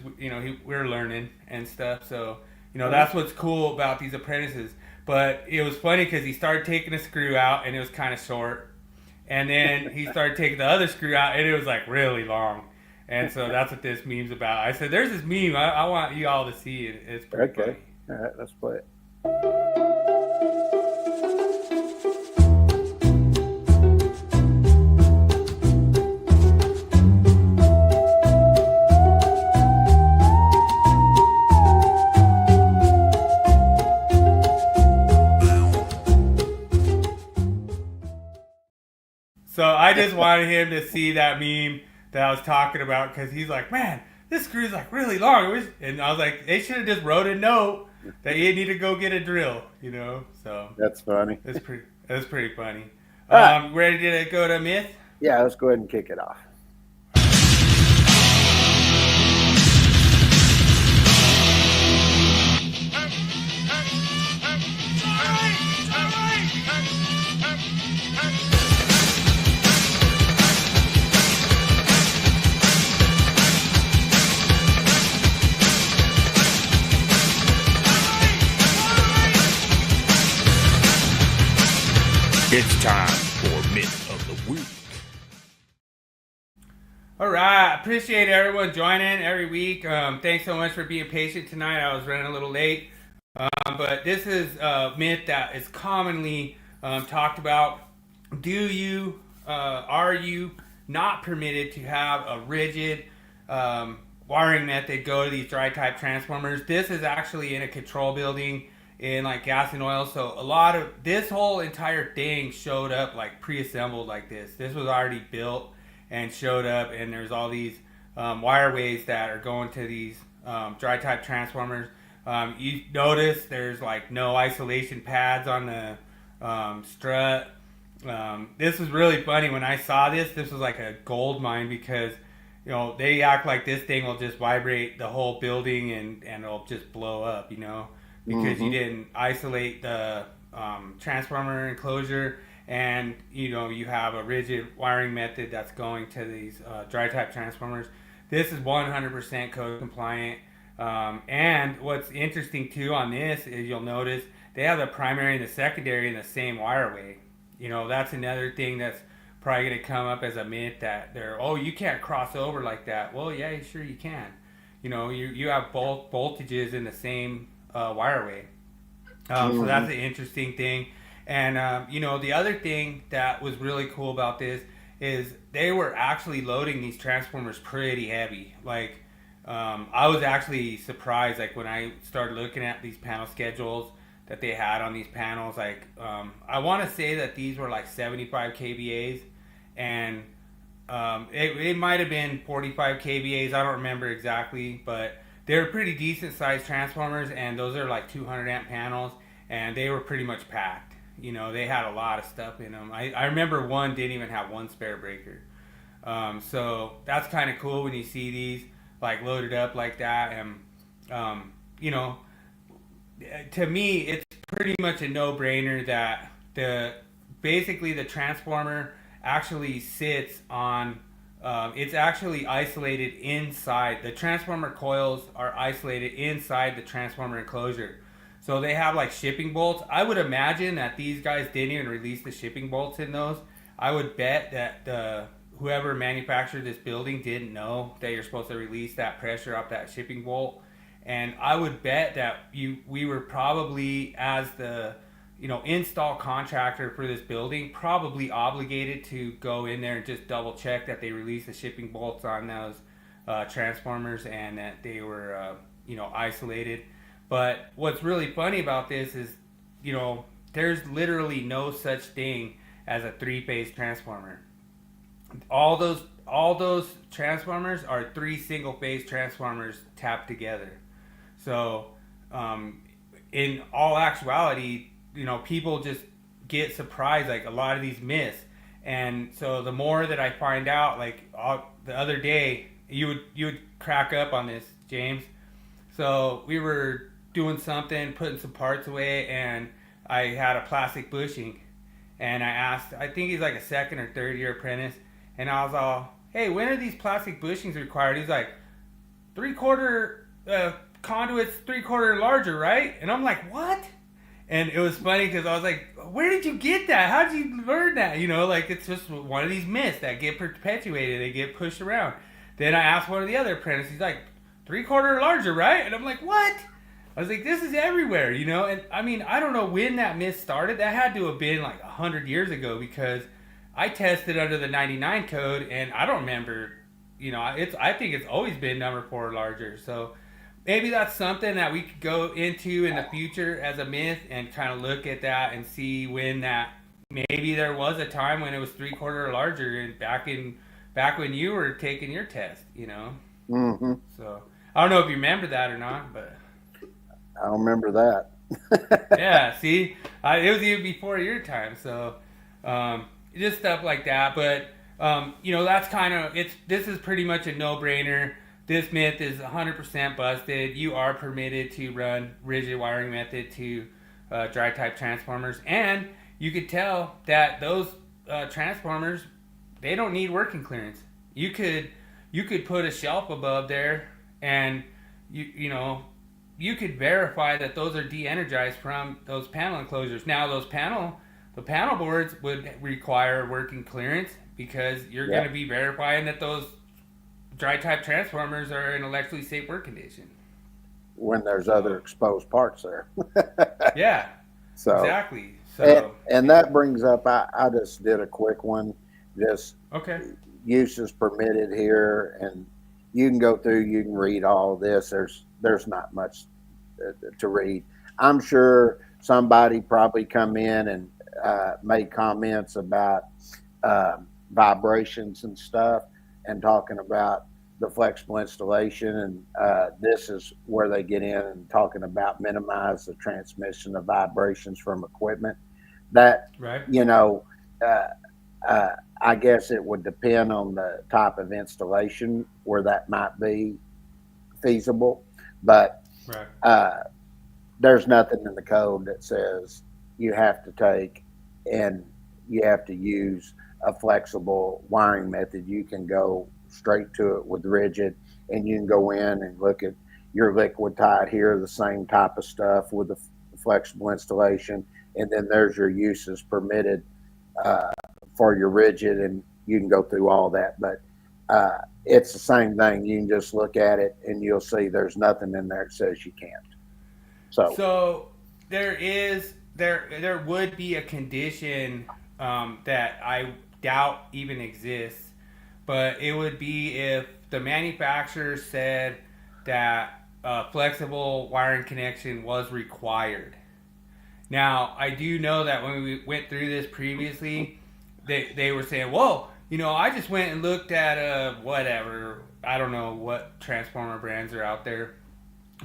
we're learning and stuff. So, that's what's cool about these apprentices. But it was funny because he started taking a screw out and it was kind of short. And then he started taking the other screw out and it was like really long. And so that's what this meme's about. I said, there's this meme. I want you all to see it. It's pretty funny. All right, let's play it. So I just wanted him to see that meme that I was talking about, because he's like, man, this screw's like really long. And I was like, they should have just wrote a note that you need to go get a drill, So that's funny. That's pretty funny. Right. Ready to go to myth? Yeah, let's go ahead and kick it off. It's time for Myth of the Week. All right, appreciate everyone joining every week. Thanks so much for being patient tonight. I was running a little late, but this is a myth that is commonly talked about. Are you not permitted to have a rigid wiring method go to these dry type transformers? This is actually in a control building in like gas and oil, so a lot of this whole entire thing showed up like pre-assembled like this. This was already built and showed up, and there's all these wireways that are going to these dry type transformers. You notice there's like no isolation pads on the strut. This was really funny when I saw this. This was like a gold mine because they act like this thing will just vibrate the whole building and it'll just blow up, because you didn't isolate the transformer enclosure. And you have a rigid wiring method that's going to these dry type transformers. This is 100% code compliant. And what's interesting too on this is you'll notice they have the primary and the secondary in the same wireway. That's another thing that's probably going to come up as a myth, that you can't cross over like that. Well, yeah, sure you can. You have both voltages in the same wireway. So that's an interesting thing. And, the other thing that was really cool about this is they were actually loading these transformers pretty heavy. Like, I was actually surprised, like, when I started looking at these panel schedules that they had on these panels. Like, I want to say that these were like 75 kVAs, and it might have been 45 kVAs. I don't remember exactly, but they're pretty decent sized transformers, and those are like 200 amp panels, and they were pretty much packed. They had a lot of stuff in them. I remember one didn't even have one spare breaker. So that's kind of cool when you see these like loaded up like that. And, to me, it's pretty much a no-brainer that basically the transformer actually sits on, it's actually isolated inside. The transformer coils are isolated inside the transformer enclosure. So they have like shipping bolts. I would imagine that these guys didn't even release the shipping bolts in those. I would bet that whoever manufactured this building didn't know that you're supposed to release that pressure off that shipping bolt. And I would bet that we were probably, as the install contractor for this building, probably obligated to go in there and just double check that they released the shipping bolts on those transformers and that they were isolated. But what's really funny about this is, there's literally no such thing as a three-phase transformer. All those transformers are three single-phase transformers tapped together. So, in all actuality, people just get surprised, like a lot of these myths. And so the more that I find out, like the other day, you would crack up on this, James. So we were doing something, putting some parts away, and I had a plastic bushing, and I asked, I think he's like a second or third year apprentice, and I was all, hey, when are these plastic bushings required? He's like, 3/4 conduits, 3/4 larger, right? And I'm like, what? And it was funny because I was like, where did you get that? How did you learn that? Like, it's just one of these myths that get perpetuated, they get pushed around. Then I asked one of the other apprentices, he's like, 3/4 larger, right? And I'm like, what? I was like, this is everywhere, And I mean, I don't know when that myth started. That had to have been like 100 years ago, because I tested under the 99 code, and I don't remember, I think it's always been number 4 larger. So maybe that's something that we could go into in the future as a myth and kind of look at that and see when that, maybe there was a time when it was 3/4 larger, and back when you were taking your test, Mm-hmm. So I don't know if you remember that or not, but I remember that. yeah, see, it was even before your time. So just stuff like that. But that's kind of this is pretty much a no-brainer. This myth is 100% busted. You are permitted to run rigid wiring method to dry type transformers, and you could tell that those transformers, they don't need working clearance. You could put a shelf above there, and you could verify that those are de-energized from those panel enclosures. Now those panel The panel boards would require working clearance because you're Yeah. going to be verifying that those dry type transformers are in electrically safe work condition. When there's So- other exposed parts there. Yeah, So, exactly. and, So, and that brings up, I just did a quick one, just okay. uses permitted here, and you can go through, you can read all this. There's not much to read. I'm sure somebody probably come in and made comments about vibrations and stuff, and talking about the flexible installation, and this is where they get in and talking about minimize the transmission of vibrations from equipment. That, Right. you know, uh, I guess it would depend on the type of installation where that might be feasible, but Right. there's nothing in the code that says you have to take and you have to use a flexible wiring method. You can go straight to it with rigid, and you can go in and look at your liquid tied here, the same type of stuff with the flexible installation, and then there's your uses permitted uh, for your rigid, and you can go through all that. But it's the same thing. You can just look at it and you'll see there's nothing in there that says you can't. So there would be a condition that I doubt even exists, but it would be if the manufacturer said that a flexible wiring connection was required. Now, I do know that when we went through this previously, they were saying, "Whoa, I just went and looked at whatever. I don't know what transformer brands are out there,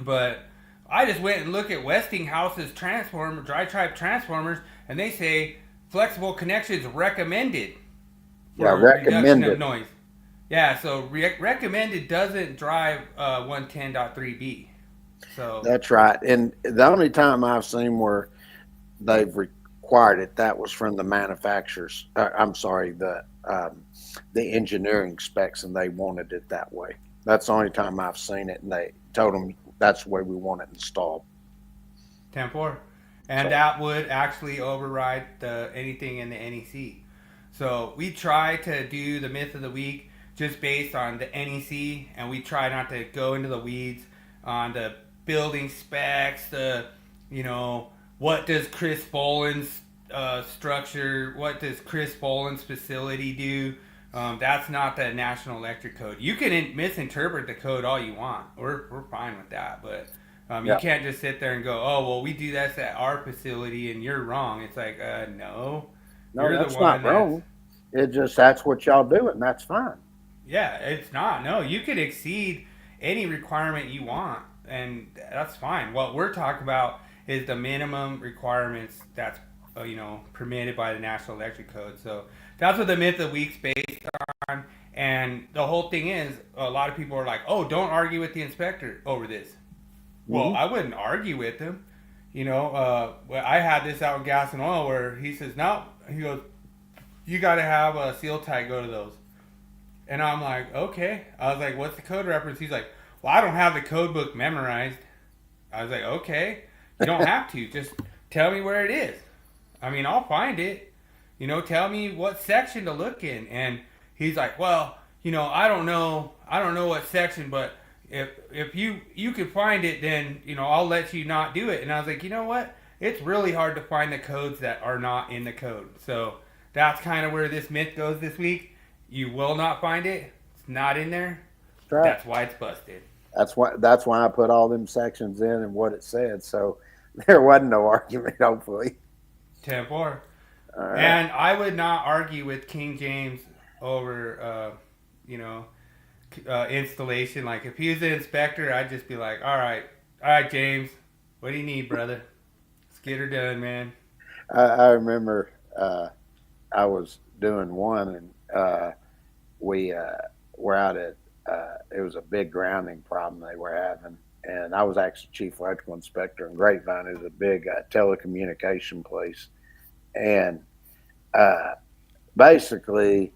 but I just went and looked at Westinghouse's dry type transformers, and they say flexible connections recommended Yeah, for reduction of recommended. noise." Yeah, so recommended doesn't drive 110.3b. So That's right. And the only time I've seen where they've required it, that was from the manufacturers. I'm sorry, the engineering specs, and they wanted it that way. That's the only time I've seen it, and they told them that's the way we want it installed. 10-4. And So- that would actually override anything in the NEC. So we try to do the myth of the week just based on the NEC, and we try not to go into the weeds on the building specs, what does Chris Boland's structure, what does Chris Boland's facility do? That's not the National Electric Code. You can misinterpret the code all you want. We're fine with that, but you Yeah. can't just sit there and go, "Oh, well, we do this at our facility, and you're wrong." It's like, no, No, you're that's the one not wrong. It just, that's what y'all do, and that's fine. Yeah, it's not. No, you could exceed any requirement you want, and that's fine. What we're talking about is the minimum requirements that's permitted by the National Electric Code. So that's what the myth of the week's based on. And the whole thing is, a lot of people are like, "Oh, don't argue with the inspector over this." Well, Mhm. I wouldn't argue with him. I had this out in Gas and Oil where he says, "No," he goes, "You got to have a seal tie go to those." And I'm like, "Okay." I was like, "What's the code reference?" He's like, "Well, I don't have the code book memorized." I was like, "Okay, you don't have to. Just tell me where it is. I mean, I'll find it. Tell me what section to look in." And he's like, "Well, I don't know what section, but if you can find it, then I'll let you not do it." And I was like, "You know what? It's really hard to find the codes that are not in the code." So that's kind of where this myth goes this week. You will not find it. It's not in there. That's right. That's why it's busted. That's why I put all them sections in and what it said. So there wasn't no argument, hopefully. 10-4. All right. And I would not argue with King James over, installation. Like, if he was the inspector, I'd just be like, all right, James, what do you need, brother? Let's get her done, man. I remember I was doing one, and we were out at, it was a big grounding problem they were having. And I was actually chief electrical inspector in Grapevine. It was a big telecommunication place. And basically,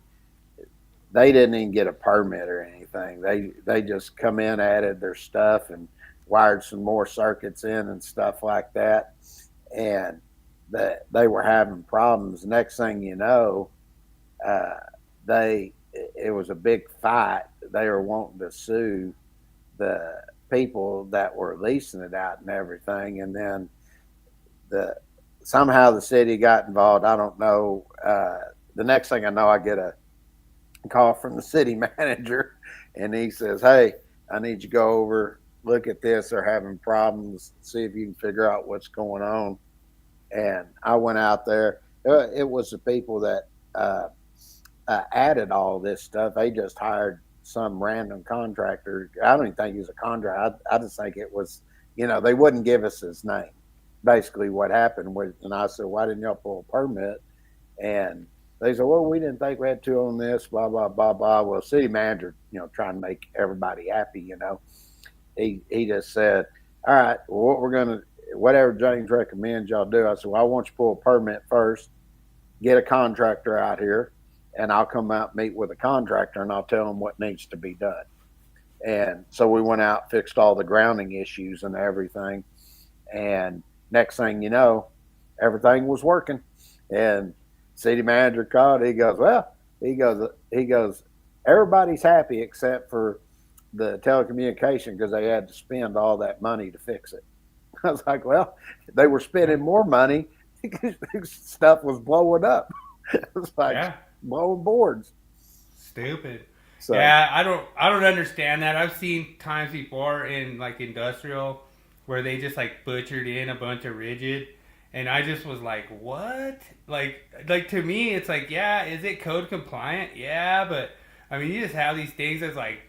they didn't even get a permit or anything. They just come in, added their stuff, and wired some more circuits in and stuff like that. And that they were having problems. Next thing you know, it was a big fight. They were wanting to sue the people that were leasing it out and everything, and then somehow the city got involved. I don't know. The next thing I know, I get a call from the city manager, and he says, "Hey, I need you to go over, look at this. They're having problems. See if you can figure out what's going on." And I went out there. It was the people that added all this stuff. They just hired some random contractor. I don't even think he was a contractor. I just think it was, they wouldn't give us his name. Basically, what happened was, and I said, "Why didn't y'all pull a permit?" And they said, "Well, we didn't think we had to on this, blah, blah, blah, blah." Well, city manager, trying to make everybody happy, he just said, "All right, well, whatever James recommends y'all do." I said, "Well, I want you to pull a permit first, get a contractor out here, and I'll come out, meet with a contractor, and I'll tell them what needs to be done." And so we went out, fixed all the grounding issues and everything. And next thing you know, everything was working. And city manager called. He goes, "Everybody's happy except for the telecommunication because they had to spend all that money to fix it." I was like, "Well, they were spending more money because stuff was blowing up." It was like blowing boards. Stupid. So, yeah, I don't understand that. I've seen times before in like industrial where they just like butchered in a bunch of rigid, and I just was like, what? Like to me, it's like, yeah, is it code compliant? Yeah, but I mean, you just have these things that's like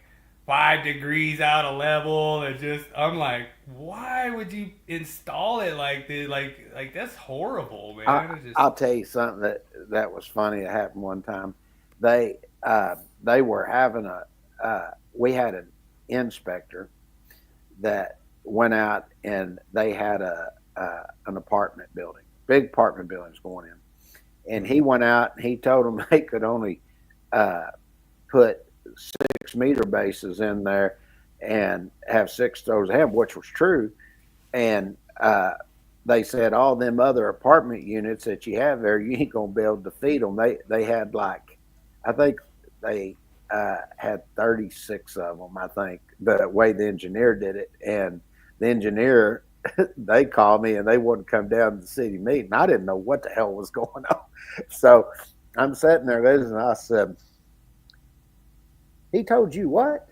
5 degrees out of level, and just I'm like, why would you install it like this? Like that's horrible, man. I'll tell you something that was funny that happened one time. They were having we had an inspector that went out, and they had an apartment building, big apartment buildings going in, and he went out and he told them they could only put 6-meter bases in there and have 6 throws ahead, which was true. And they said all them other apartment units that you have there, you ain't gonna be able to feed them. They had I think they had 36 of them. I think the way the engineer did it, and the engineer, they called me and they wouldn't come down to the city meeting. I didn't know what the hell was going on. So I'm sitting there listening. I said, "He told you what?"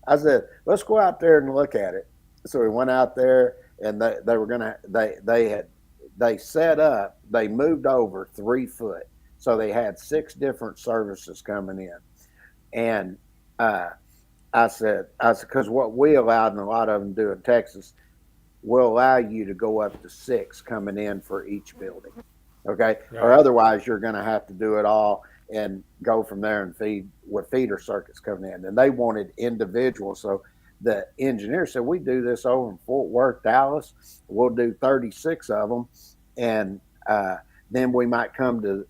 I said, "Let's go out there and look at it." So we went out there, and they were gonna they set up. They moved over 3 foot, so they had 6 different services coming in. And I said, because what we allowed, and a lot of them do in Texas, will allow you to go up to 6 coming in for each building. Okay. Right. Or otherwise you're going to have to do it all and go from there and feed with feeder circuits coming in. And they wanted individual. So the engineer said, "We do this over in Fort Worth, Dallas. We'll do 36 of them. And then we might come to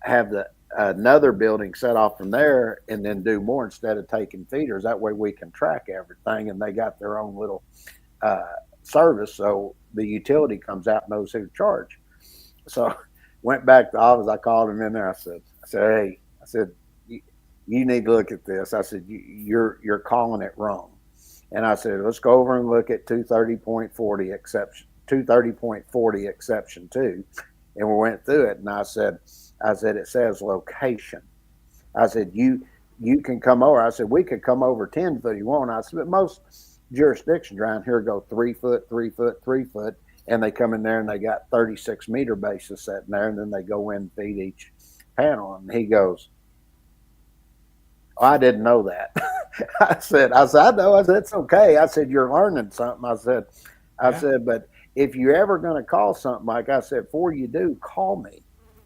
have another building set off from there and then do more instead of taking feeders. That way we can track everything." And they got their own little service, so the utility comes out and knows who to charge. So went back to the office. I called him in there. I said, "Hey," I said, you need to look at this." I said, you're calling it wrong. And I said, "Let's go over and look at 230.40 exception 230.40 exception 2." And we went through it, and I said, "It says location." I said, you can come over. I said, "We could come over 10 foot if you want." I said, "But most jurisdictions around here go 3 foot, 3 foot, 3 foot, and they come in there and they got 36-meter bases sitting there, and then they go in and feed each panel." And he goes, "Oh, I didn't know that." I said, "I know." I said, "It's okay." I said, "You're learning something." I said, "But if you're ever going to call something like," I said, "before you do, call me,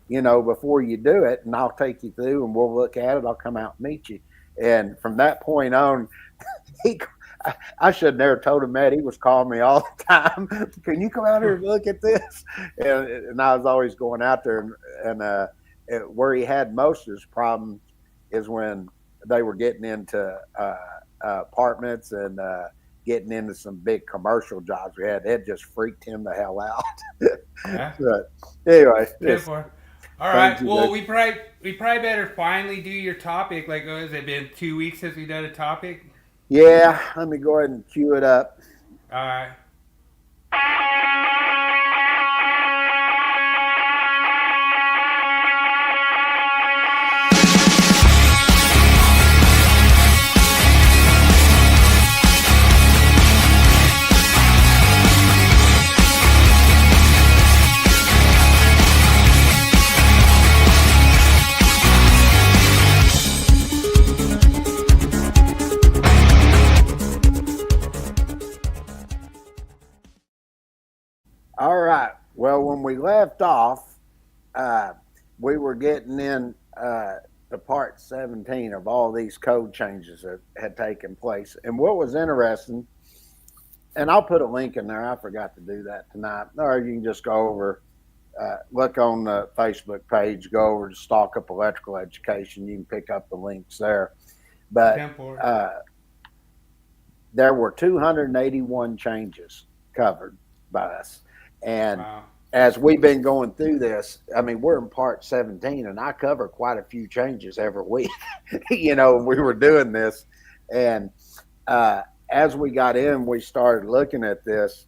before you do it, and I'll take you through and we'll look at it. I'll come out and meet you." And from that point on, I should have never told him that. He was calling me all the time. "Can you come out here and look at this?" And I was always going out there, and where he had most of his problem is when they were getting into apartments and getting into some big commercial jobs we had. It just freaked him the hell out. Yeah. But anyway, 10-4. All thank right. you, Well, Dick. we probably better finally do your topic. Like, has it been 2 weeks since we done a topic? Yeah, let me go ahead and cue it up. All right. All right. Well, when we left off, we were getting in the part 17 of all these code changes that had taken place. And what was interesting, and I'll put a link in there. I forgot to do that tonight. Or you can just go over, look on the Facebook page, go over to Stalk Up Electrical Education. You can pick up the links there. But 10-4. there were 281 changes covered by us. And Wow. as we've been going through this, I mean, we're in part 17, and I cover quite a few changes every week, you know, we were doing this. And as we got in, we started looking at this.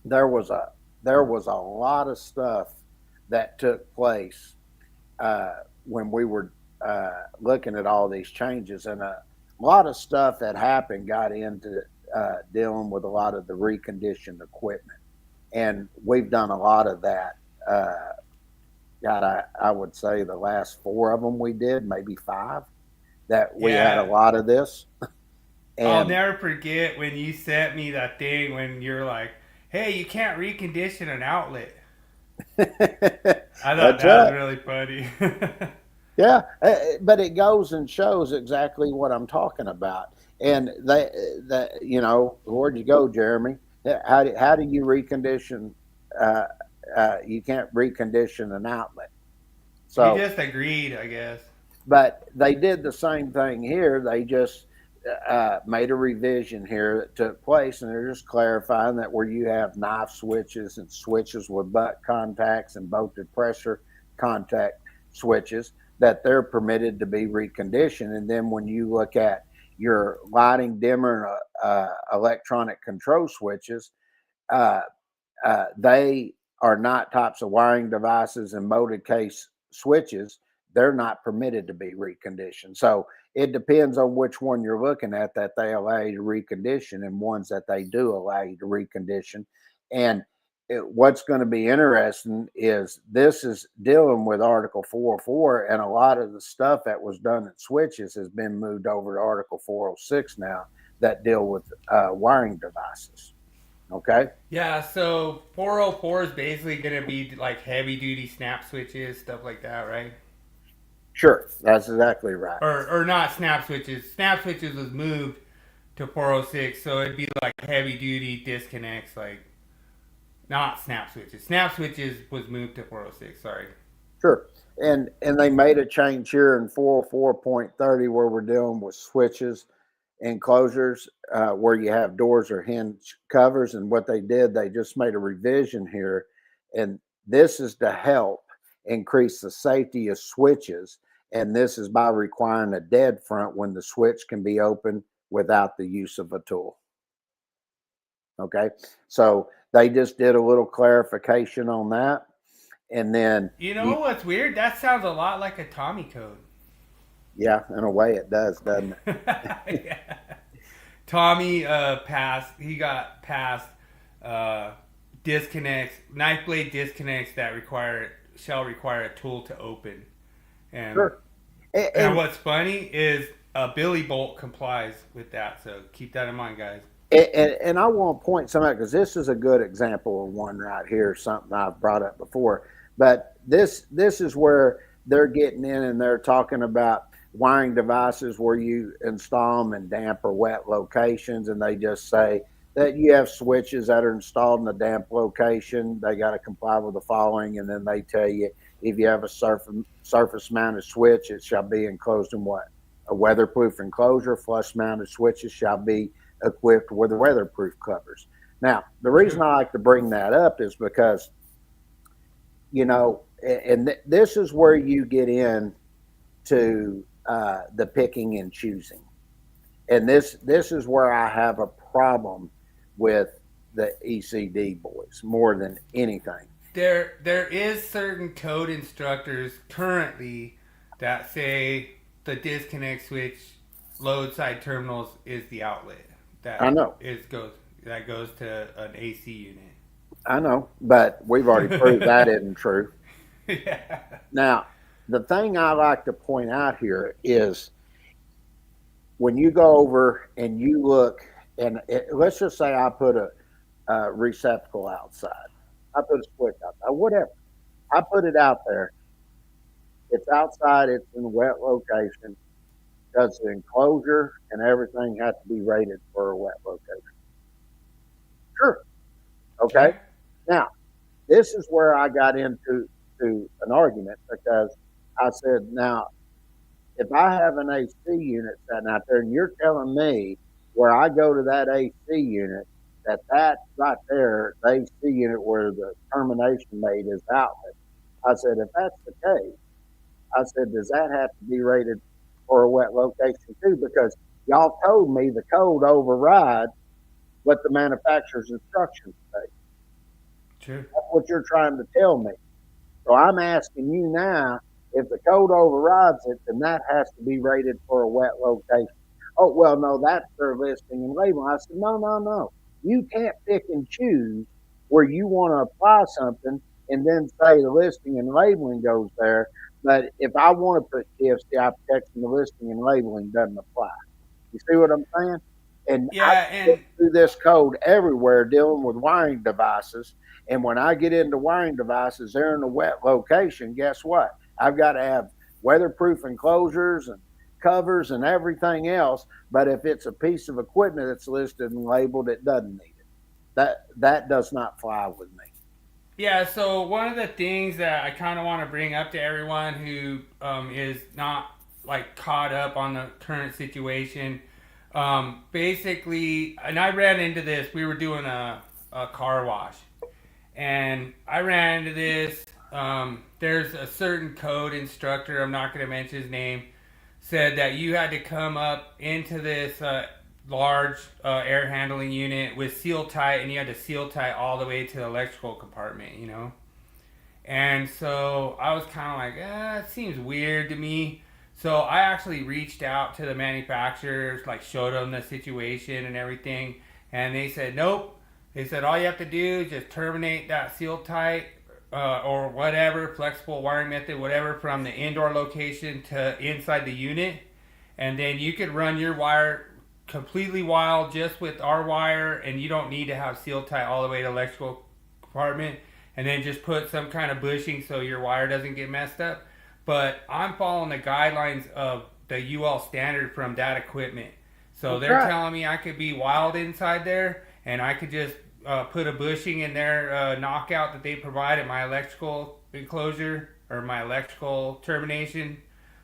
There was a lot of stuff that took place when we were looking at all these changes, and a lot of stuff that happened got into dealing with a lot of the reconditioned equipment. And we've done a lot of that. God, I would say the last 4 of them we did, maybe 5, that we had a lot of this. And I'll never forget when you sent me that thing when you're like, "Hey, you can't recondition an outlet." I thought that was really funny. yeah, but it goes and shows exactly what I'm talking about. And that you know, where'd you go, Jeremy? How do you recondition? You can't recondition an outlet. So you just agreed, I guess. But they did the same thing here. They just made a revision here that took place, and they're just clarifying that where you have knife switches and switches with butt contacts and bolted pressure contact switches, that they're permitted to be reconditioned. And then when you look at your lighting dimmer electronic control switches, they are not types of wiring devices and molded case switches. They're not permitted to be reconditioned. So it depends on which one you're looking at that they allow you to recondition, and ones that they do allow you to recondition. And what's going to be interesting is this is dealing with Article 404, and a lot of the stuff that was done at switches has been moved over to Article 406 now that deal with wiring devices. Okay. Yeah, so 404 is basically going to be like heavy duty snap switches, stuff like that, right? Sure, that's exactly right. Or not snap switches. Snap switches was moved to 406, so it'd be like heavy duty disconnects, like not snap switches. Snap switches was moved to 406. Sorry. Sure, and they made a change here in 404.30 where we're dealing with switches enclosures where you have doors or hinge covers. And what they did, they just made a revision here, and this is to help increase the safety of switches. And this is by requiring a dead front when the switch can be opened without the use of a tool. Okay, so they just did a little clarification on that. And then you know what's weird? That sounds a lot like a Tommy code. Yeah, in a way it does, doesn't it? Yeah. Tommy passed. He got past disconnects, knife blade disconnects that shall require a tool to open. And, sure. And what's funny is a Billy bolt complies with that. So keep that in mind, guys. And I want to point something out, because this is a good example of one right here, something I've brought up before. But this is where they're getting in and they're talking about wiring devices where you install them in damp or wet locations, and they just say that you have switches that are installed in a damp location, they got to comply with the following, and then they tell you if you have a surface mounted switch, it shall be enclosed in what? A weatherproof enclosure. Flush mounted switches shall be equipped with weatherproof covers. Now, the reason I like to bring that up is because you know, and this is where you get in to the picking and choosing. And this is where I have a problem with the ECD boys more than anything. There is certain code instructors currently that say the disconnect switch load side terminals is the outlet I know, that goes to an AC unit. I know, but we've already proved that isn't true. Yeah. Now, the thing I like to point out here is when you go over and you look, and let's just say I put a receptacle outside, I put a switch outside, whatever. I put it out there. It's outside. It's in a wet location. Does the enclosure and everything have to be rated for a wet location? Sure. Okay. Now, this is where I got into an argument because I said, now, if I have an AC unit sitting out there and you're telling me where I go to that AC unit, that right there, the AC unit where the termination made is outlet. I said, if that's the case, I said, does that have to be rated for a wet location too? Because y'all told me the code overrides what the manufacturer's instructions say. True. That's what you're trying to tell me. So I'm asking you now, if the code overrides it, then that has to be rated for a wet location. Oh, well, no, that's their listing and labeling. I said, no. You can't pick and choose where you want to apply something and then say the listing and labeling goes there. But if I want to put TFCI protection, the listing and labeling doesn't apply. You see what I'm saying? And Yeah, I go through this code everywhere dealing with wiring devices. And when I get into wiring devices, they're in a wet location. Guess what? I've got to have weatherproof enclosures and covers and everything else. But if it's a piece of equipment that's listed and labeled, it doesn't need it. That does not fly with me. Yeah, so one of the things that I kind of want to bring up to everyone who is not like caught up on the current situation, basically, and I ran into this. We were doing a car wash, and I ran into this. There's a certain code instructor, I'm not going to mention his name, said that you had to come up into this large air handling unit with seal tight, and you had to seal tight all the way to the electrical compartment, you know? And so I was kind of like, it seems weird to me. So I actually reached out to the manufacturers, like showed them the situation and everything, and they said, nope. They said, all you have to do is just terminate that seal tight or whatever, flexible wiring method, whatever, from the indoor location to inside the unit. And then you could run your wire completely wild just with our wire, and you don't need to have seal tie all the way to electrical compartment, and then just put some kind of bushing so your wire doesn't get messed up. But I'm following the guidelines of the UL standard from that equipment. So they're telling me I could be wild inside there, and I could just put a bushing in their knockout that they provide at my electrical enclosure or my electrical termination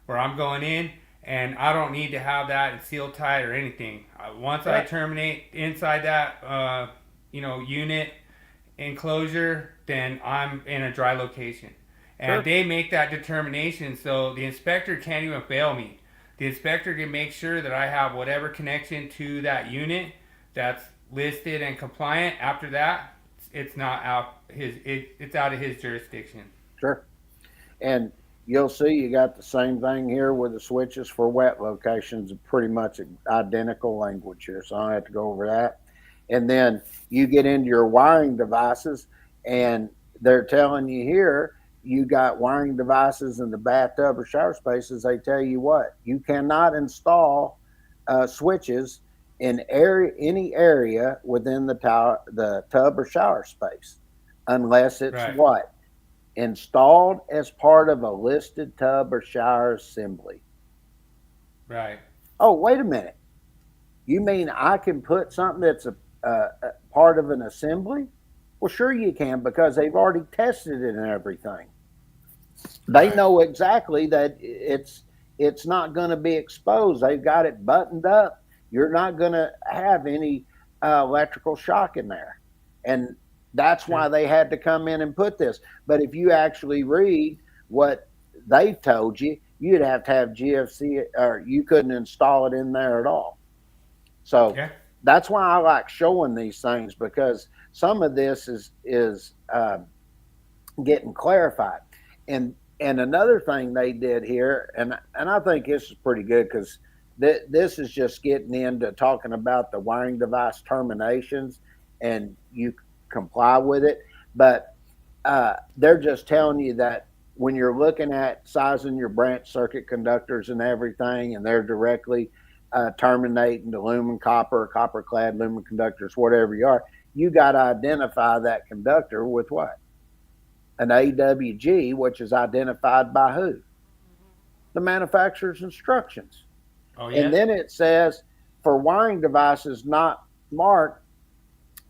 where I'm going in. And I don't need to have that and seal tight or anything. Once I terminate inside that, unit enclosure, then I'm in a dry location. And they make that determination, so the inspector can't even fail me. The inspector can make sure that I have whatever connection to that unit that's listed and compliant. After that, it's not out it's out of his jurisdiction. Sure. And you'll see you got the same thing here with the switches for wet locations, pretty much identical language here, so I don't have to go over that. And then you get into your wiring devices, and they're telling you here, you got wiring devices in the bathtub or shower spaces. They tell you what, you cannot install switches in any area within the tub or shower space unless it's what? Installed as part of a listed tub or shower assembly. Right. Oh, wait a minute. You mean I can put something that's a part of an assembly? Well, sure you can, because they've already tested it and everything. They know exactly that it's not going to be exposed. They've got it buttoned up. You're not going to have any electrical shock in there. And That's why they had to come in and put this. But if you actually read what they've told you, you'd have to have GFC, or you couldn't install it in there at all. So that's why I like showing these things, because some of this is getting clarified. And another thing they did here, and I think this is pretty good, because this is just getting into talking about the wiring device terminations, and you comply with it. But they're just telling you that when you're looking at sizing your branch circuit conductors and everything, and they're directly terminating the lumen copper, copper clad lumen conductors, whatever you are, you got to identify that conductor with what? An AWG, which is identified by who? The manufacturer's instructions. Oh, yeah. And then it says, for wiring devices not marked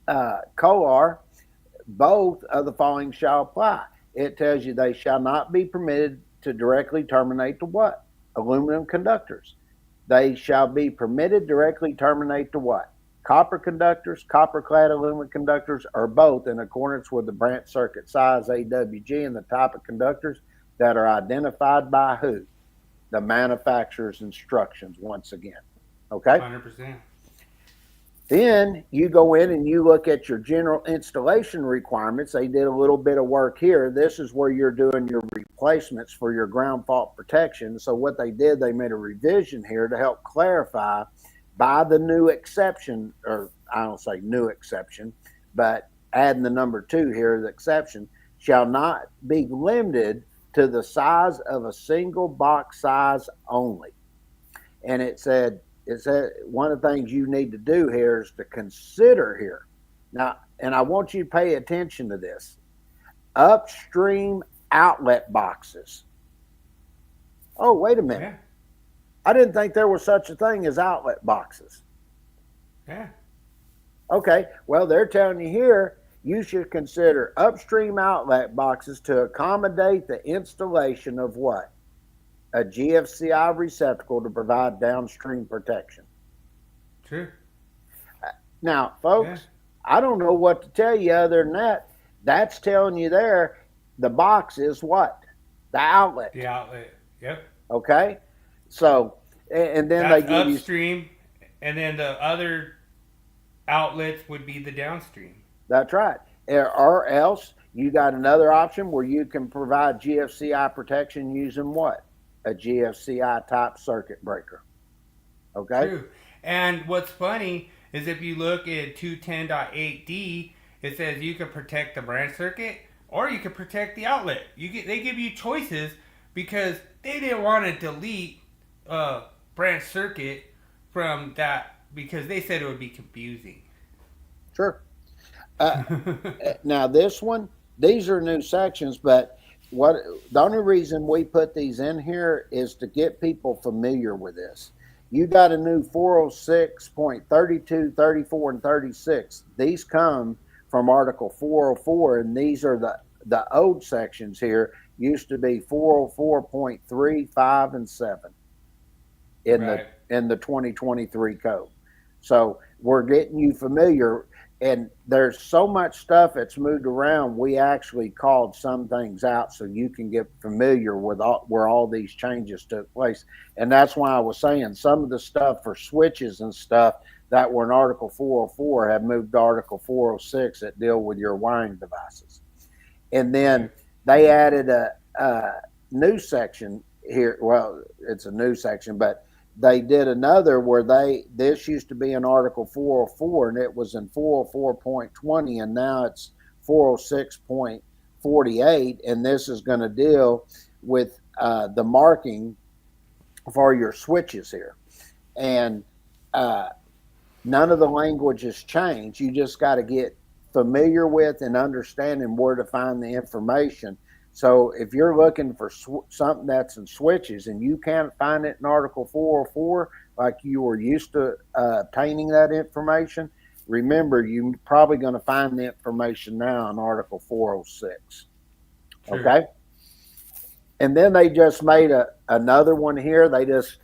COLAR, both of the following shall apply. It tells you they shall not be permitted to directly terminate to what? Aluminum conductors. They shall be permitted directly terminate to what? Copper conductors, copper-clad aluminum conductors, or both, in accordance with the branch circuit size AWG and the type of conductors that are identified by who? The manufacturer's instructions, once again. Okay? 100%. Then you go in and you look at your general installation requirements. They did a little bit of work here. This is where you're doing your replacements for your ground fault protection. So what they did, they made a revision here to help clarify by the new exception, or I don't say new exception, but adding the number 2 here, the exception, shall not be limited to the size of a single box size only. And it said one of the things you need to do here is to consider here. Now, and I want you to pay attention to this. Upstream outlet boxes. Oh, wait a minute. Yeah. I didn't think there was such a thing as outlet boxes. Yeah. Okay, well, they're telling you here, you should consider upstream outlet boxes to accommodate the installation of what? A GFCI receptacle to provide downstream protection. True. Now, folks, I don't know what to tell you other than that. That's telling you there, the box is what? The outlet. The outlet. Yep. Okay? So, and then that's they give upstream, and then the other outlets would be the downstream. That's right. Or else you got another option where you can provide GFCI protection using what? A GFCI type circuit breaker. Okay? True. And what's funny is if you look at 210.8D, it says you can protect the branch circuit or you can protect the outlet. They give you choices because they didn't want to delete branch circuit from that because they said it would be confusing. Sure. Now this one, these are new sections, but the only reason we put these in here is to get people familiar with this. You got a new 406.32, 34, and 36. These come from Article 404, and these are the old sections here. Used to be 404.3, 5, and 7 in the 2023 code. So we're getting you familiar, and there's so much stuff that's moved around. We actually called some things out so you can get familiar with where all these changes took place. And that's why I was saying some of the stuff for switches and stuff that were in Article 404 have moved to Article 406 that deal with your wiring devices. And then they added a new section here. Well, it's a new section, but they did another where this used to be in Article 404 and it was in 404.20, and now it's 406.48, and this is going to deal with the marking for your switches here. And none of the language has changed. You just got to get familiar with and understanding where to find the information. So if you're looking for something that's in switches and you can't find it in Article 404, like you were used to obtaining that information, remember, you're probably going to find the information now in Article 406. True. Okay? And then they just made another one here. They just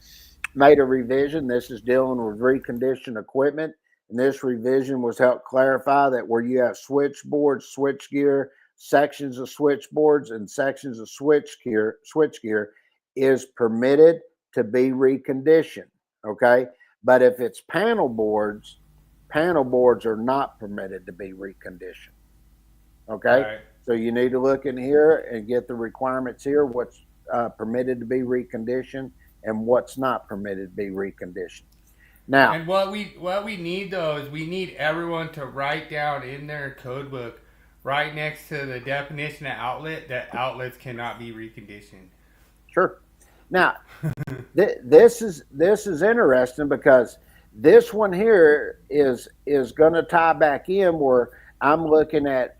made a revision. This is dealing with reconditioned equipment. And this revision was helped clarify that where you have switchboards, switchgear, sections of switchboards, and sections of switchgear is permitted to be reconditioned. Okay. But if it's panel boards are not permitted to be reconditioned. Okay. Right. So you need to look in here and get the requirements here, what's permitted to be reconditioned and what's not permitted to be reconditioned. Now, And what we need though is we need everyone to write down in their code book right next to the definition of outlet that outlets cannot be reconditioned. sure. Now, this is interesting because this one here is going to tie back in where I'm looking at.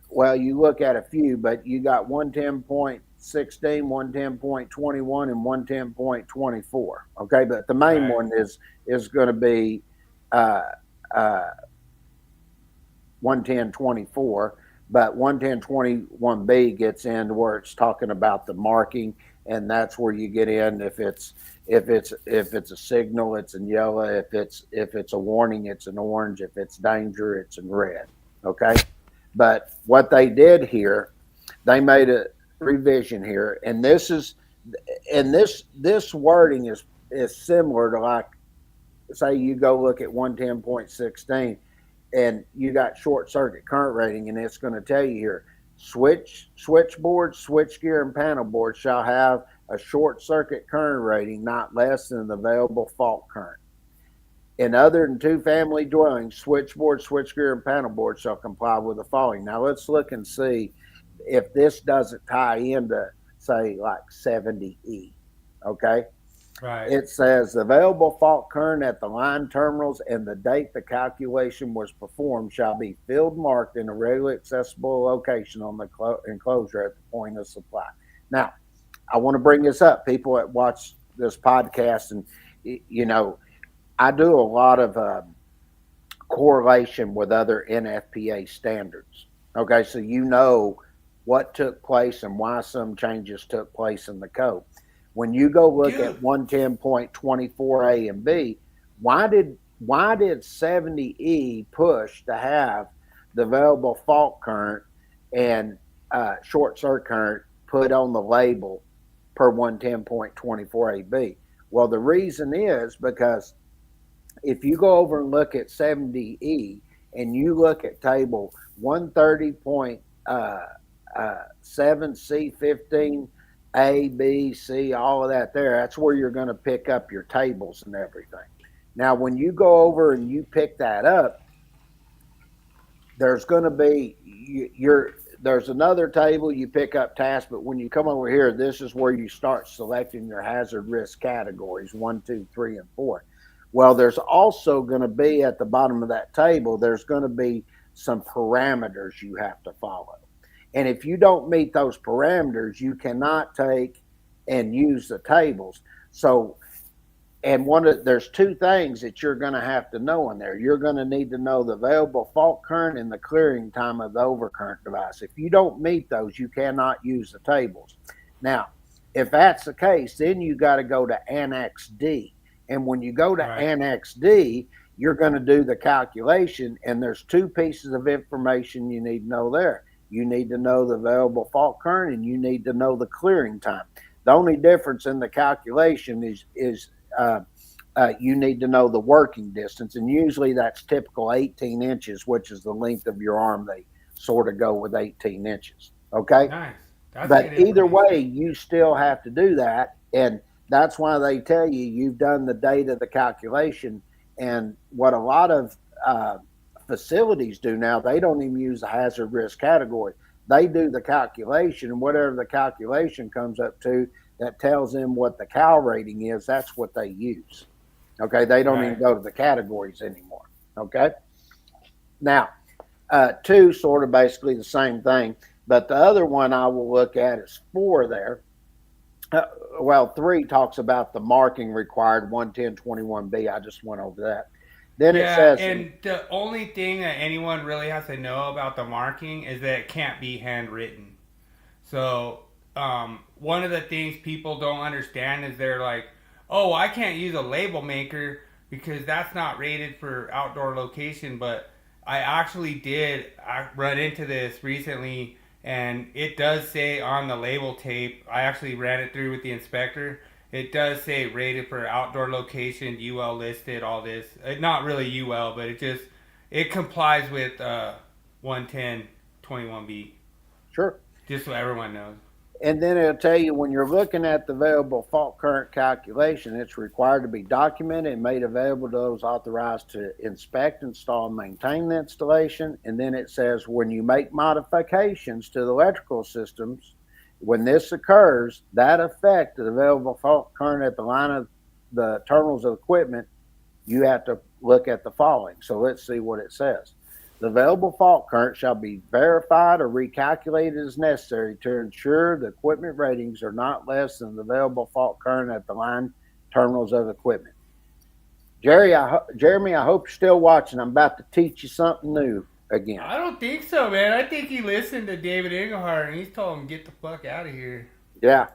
Well, you look at a few, but you got 110.16, 110.21, and 110.24. Okay, but the main Right. one is going to be 110.24. But 110.21b gets into where it's talking about the marking, and that's where you get in if it's a signal, it's in yellow. If it's a warning, it's in orange. If it's danger, it's in red. Okay. But what they did here, they made a revision here, and this wording is similar to, like, say you go look at 110.16 and you got short circuit current rating, and it's going to tell you here, switchboard, switchgear, and panel board shall have a short circuit current rating not less than the available fault current. In other than two-family dwellings, switchboard, switchgear, and panel board shall comply with the following. Now let's look and see if this doesn't tie into, say, like 70E. Okay. Right. It says available fault current at the line terminals and the date the calculation was performed shall be field marked in a readily accessible location on the enclosure at the point of supply. Now, I want to bring this up. People that watch this podcast, and I do a lot of correlation with other NFPA standards. Okay, so what took place and why some changes took place in the code. When you go look at 110.24A and B, why did 70E push to have the available fault current and short circuit current put on the label per 110.24AB? Well, the reason is because if you go over and look at 70E and you look at table 130.7C15, A, B, C, all of that there, that's where you're going to pick up your tables and everything. Now, when you go over and you pick that up, there's going to be there's another table you pick up tasks, but when you come over here, this is where you start selecting your hazard risk categories 1, 2, 3, and 4. Well, there's also going to be at the bottom of that table, there's going to be some parameters you have to follow. And if you don't meet those parameters, you cannot take and use the tables. So, and there's two things that you're going to have to know in there. You're going to need to know the available fault current and the clearing time of the overcurrent device. If you don't meet those, you cannot use the tables. Now, if that's the case, then you got to go to Annex D. And when you go to Annex D, you're going to do the calculation, and there's two pieces of information you need to know there. You need to know the available fault current, and you need to know the clearing time. The only difference in the calculation is you need to know the working distance, and usually that's typical 18 inches, which is the length of your arm. They sort of go with 18 inches. Okay. Nice. But either way, you still have to do that, and that's why they tell you you've done the date of the calculation. And what a lot of facilities do now, they don't even use the hazard risk category. They do the calculation, and whatever the calculation comes up to that tells them what the cal rating is, that's what they use. Okay, they don't even go to the categories anymore. Okay, now 2 sort of basically the same thing, but the other one I will look at is 4 there. 3 talks about the marking required 110.21B. I just went over that. Then it says, and the only thing that anyone really has to know about the marking is that it can't be handwritten. So one of the things people don't understand is they're like, oh, I can't use a label maker because that's not rated for outdoor location. But I actually did run into this recently, and it does say on the label tape, I actually ran it through with the inspector. It does say rated for outdoor location, UL listed, all this. Not really UL, but it complies with 110.21b. Sure. Just so everyone knows. And then it'll tell you when you're looking at the available fault current calculation, it's required to be documented and made available to those authorized to inspect, install, and maintain the installation. And then it says when you make modifications to the electrical systems, when this occurs, that affect the available fault current at the line of the terminals of equipment, you have to look at the following. So let's see what it says. The available fault current shall be verified or recalculated as necessary to ensure the equipment ratings are not less than the available fault current at the line terminals of equipment. Jeremy, I hope you're still watching. I'm about to teach you something new again. I don't think so, man. I think he listened to David Engelhardt and he's told him get the fuck out of here. Yeah.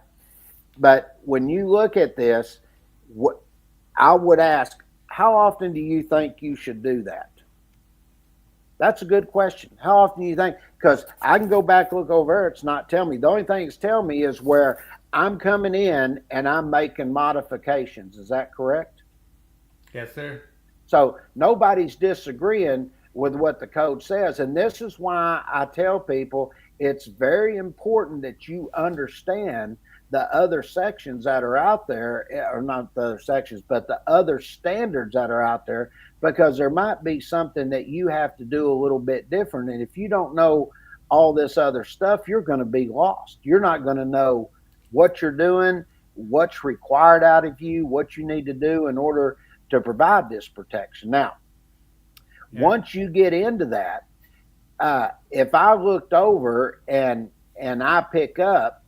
But when you look at this, what I would ask, how often do you think you should do that? That's a good question. How often do you think? Because I can go back, look over there. It's not telling me. The only thing it's telling me is where I'm coming in and I'm making modifications. Is that correct? Yes, sir. So nobody's disagreeing with what the code says. And this is why I tell people it's very important that you understand the other sections that are out there, or not the other sections, but the other standards that are out there, because there might be something that you have to do a little bit different. And if you don't know all this other stuff, you're going to be lost. You're not going to know what you're doing, what's required out of you, what you need to do in order to provide this protection. Now, once you get into that, if I looked over and I pick up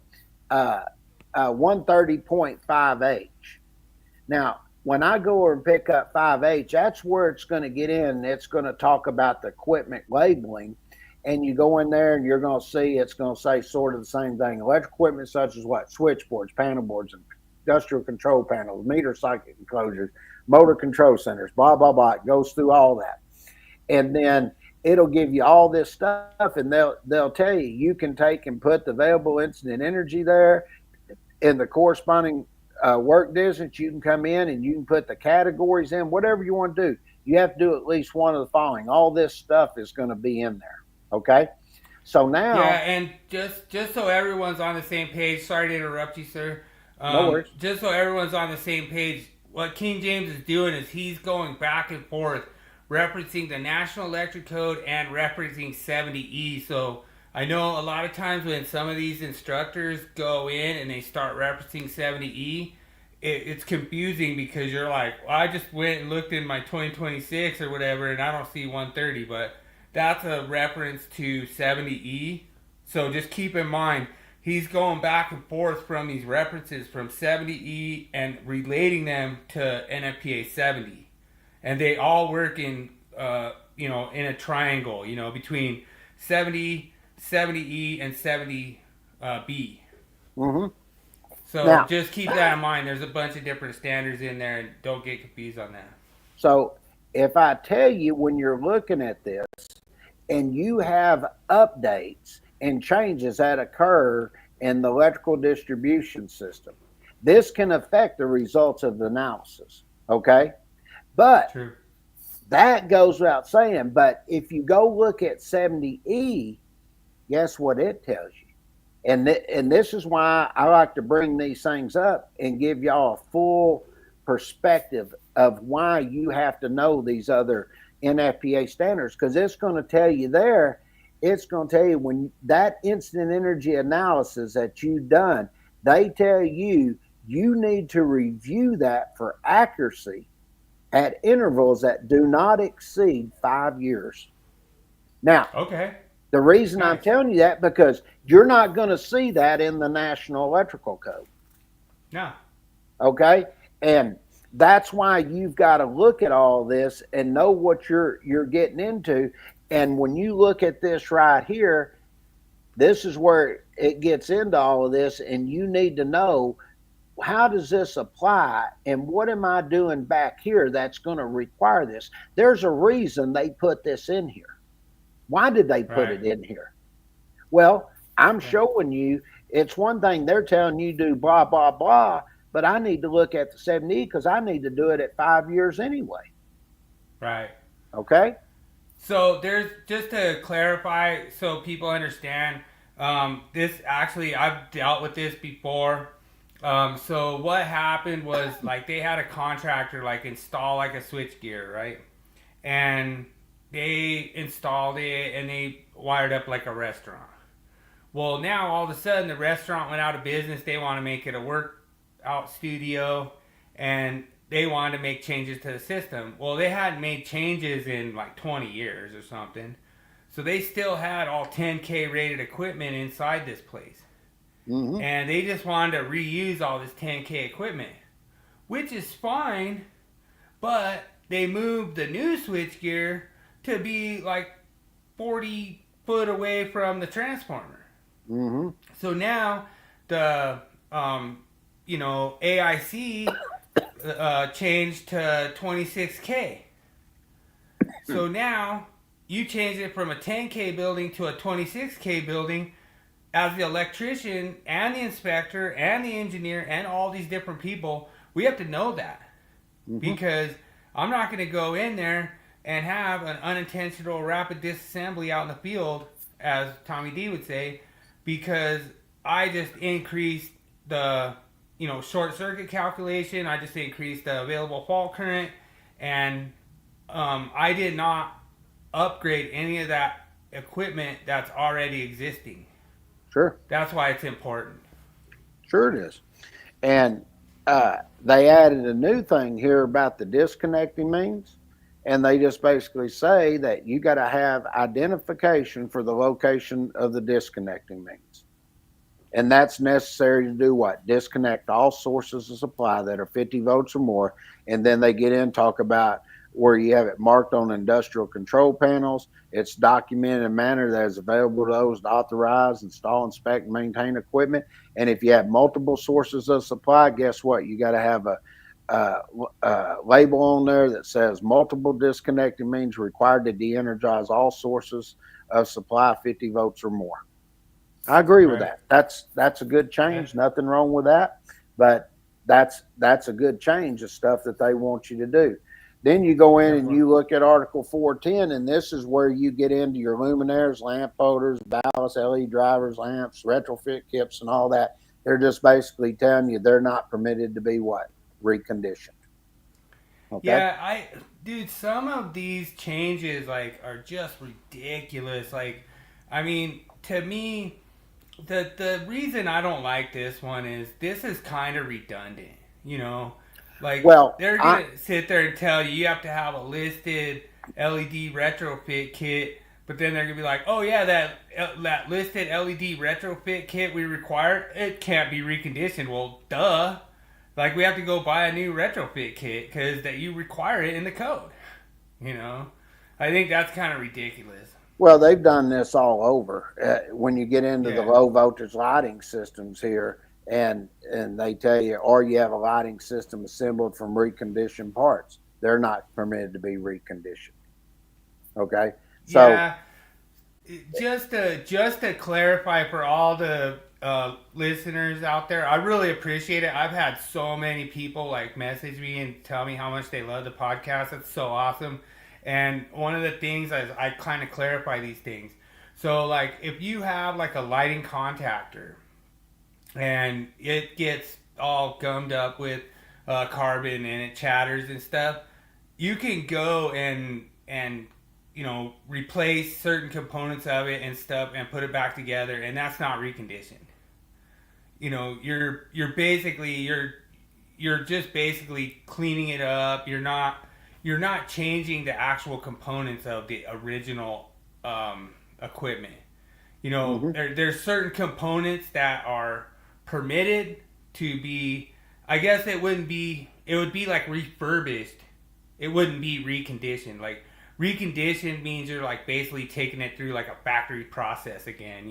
130.5H. Now, when I go over and pick up 5H, that's where it's going to get in. It's going to talk about the equipment labeling. And you go in there and you're going to see it's going to say sort of the same thing. Electrical equipment such as what? Switchboards, panel boards, industrial control panels, meter circuit enclosures, motor control centers, blah, blah, blah. It goes through all that. And then it'll give you all this stuff, and they'll tell you, you can take and put the available incident energy there in the corresponding work distance. You can come in and you can put the categories in, whatever you want to do. You have to do at least one of the following. All this stuff is going to be in there. Okay. So now. Yeah. And just so everyone's on the same page, sorry to interrupt you, sir. No worries. Just so everyone's on the same page, what King James is doing is he's going back and forth referencing the National Electric Code and referencing 70E. So I know a lot of times when some of these instructors go in and they start referencing 70E, it's confusing because you're like, well, I just went and looked in my 2026 or whatever and I don't see 130, but that's a reference to 70E. So just keep in mind, he's going back and forth from these references from 70E and relating them to NFPA 70. And they all work in, in a triangle, between 70, 70E, and 70B. Mm-hmm. So now, just keep that in mind. There's a bunch of different standards in there, and don't get confused on that. So if I tell you when you're looking at this and you have updates and changes that occur in the electrical distribution system, this can affect the results of the analysis, okay? But True. That goes without saying. But if you go look at 70E, guess what it tells you? And this is why I like to bring these things up and give y'all a full perspective of why you have to know these other NFPA standards, because it's going to tell you there, it's going to tell you when that instant energy analysis that you've done, they tell you need to review that for accuracy at intervals that do not exceed 5 years. Now, okay. The reason I'm telling you that, because you're not going to see that in the National Electrical Code. No. Okay? And that's why you've got to look at all this and know what you're getting into. And when you look at this right here, this is where it gets into all of this, and you need to know how does this apply, and what am I doing back here that's going to require this? There's a reason they put this in here. Why did they put Right. it in here? Well, I'm Yeah. showing you, it's one thing they're telling you do blah, blah, blah, but I need to look at the 7E because I need to do it at 5 years anyway. Right. Okay? So there's, just to clarify so people understand, this actually, I've dealt with this before. So what happened was, like, they had a contractor like install like a switch gear, right? And they installed it and they wired up like a restaurant. Well, now all of a sudden the restaurant went out of business. They want to make it a workout studio, and they wanted to make changes to the system. Well, they hadn't made changes in like 20 years or something. So they still had all 10K rated equipment inside this place. Mm-hmm. And they just wanted to reuse all this 10K equipment, which is fine, but they moved the new switchgear to be like 40 foot away from the transformer. Mm-hmm. So now the AIC changed to 26K. So now you change it from a 10K building to a 26K building. As the electrician and the inspector and the engineer and all these different people, we have to know that. Mm-hmm. Because I'm not going to go in there and have an unintentional rapid disassembly out in the field, as Tommy D would say, because I just increased the short circuit calculation. I just increased the available fault current, and I did not upgrade any of that equipment that's already existing. Sure. That's why it's important. Sure it is. And they added a new thing here about the disconnecting means. And they just basically say that you got to have identification for the location of the disconnecting means. And that's necessary to do what? Disconnect all sources of supply that are 50 volts or more. And then they get in, talk about where you have it marked on industrial control panels. It's documented in a manner that is available to those to authorize, install, inspect, and maintain equipment. And if you have multiple sources of supply, guess what? You got to have a label on there that says multiple disconnecting means required to de-energize all sources of supply 50 volts or more. I agree with that. That's a good change. Nothing wrong with that. But that's a good change of stuff that they want you to do. Then you go in and you look at Article 410, and this is where you get into your luminaires, lamp holders, ballast, LED drivers, lamps, retrofit kits, and all that. They're just basically telling you they're not permitted to be what? Reconditioned. Okay? Yeah, dude, some of these changes are just ridiculous. I mean, to me, the reason I don't like this one is this is kind of redundant, they're going to sit there and tell you have to have a listed LED retrofit kit, but then they're going to be like, oh yeah, that listed LED retrofit kit we required, it can't be reconditioned. Well, duh. We have to go buy a new retrofit kit because that you require it in the code. I think that's kind of ridiculous. Well, they've done this all over. When you get into the low voltage lighting systems here, and they tell you, or you have a lighting system assembled from reconditioned parts, they're not permitted to be reconditioned. Okay, so yeah, just to clarify for all the listeners out there, I really appreciate it. I've had so many people message me and tell me how much they love the podcast. That's so awesome. And one of the things is I kind of clarify these things. So if you have a lighting contactor and it gets all gummed up with carbon and it chatters and stuff, you can go and replace certain components of it and stuff and put it back together, and that's not reconditioned. You're just basically cleaning it up. You're not changing the actual components of the original equipment. There's certain components that are permitted to be, I guess it would be refurbished. It wouldn't be reconditioned. Reconditioned means you're basically taking it through a factory process again,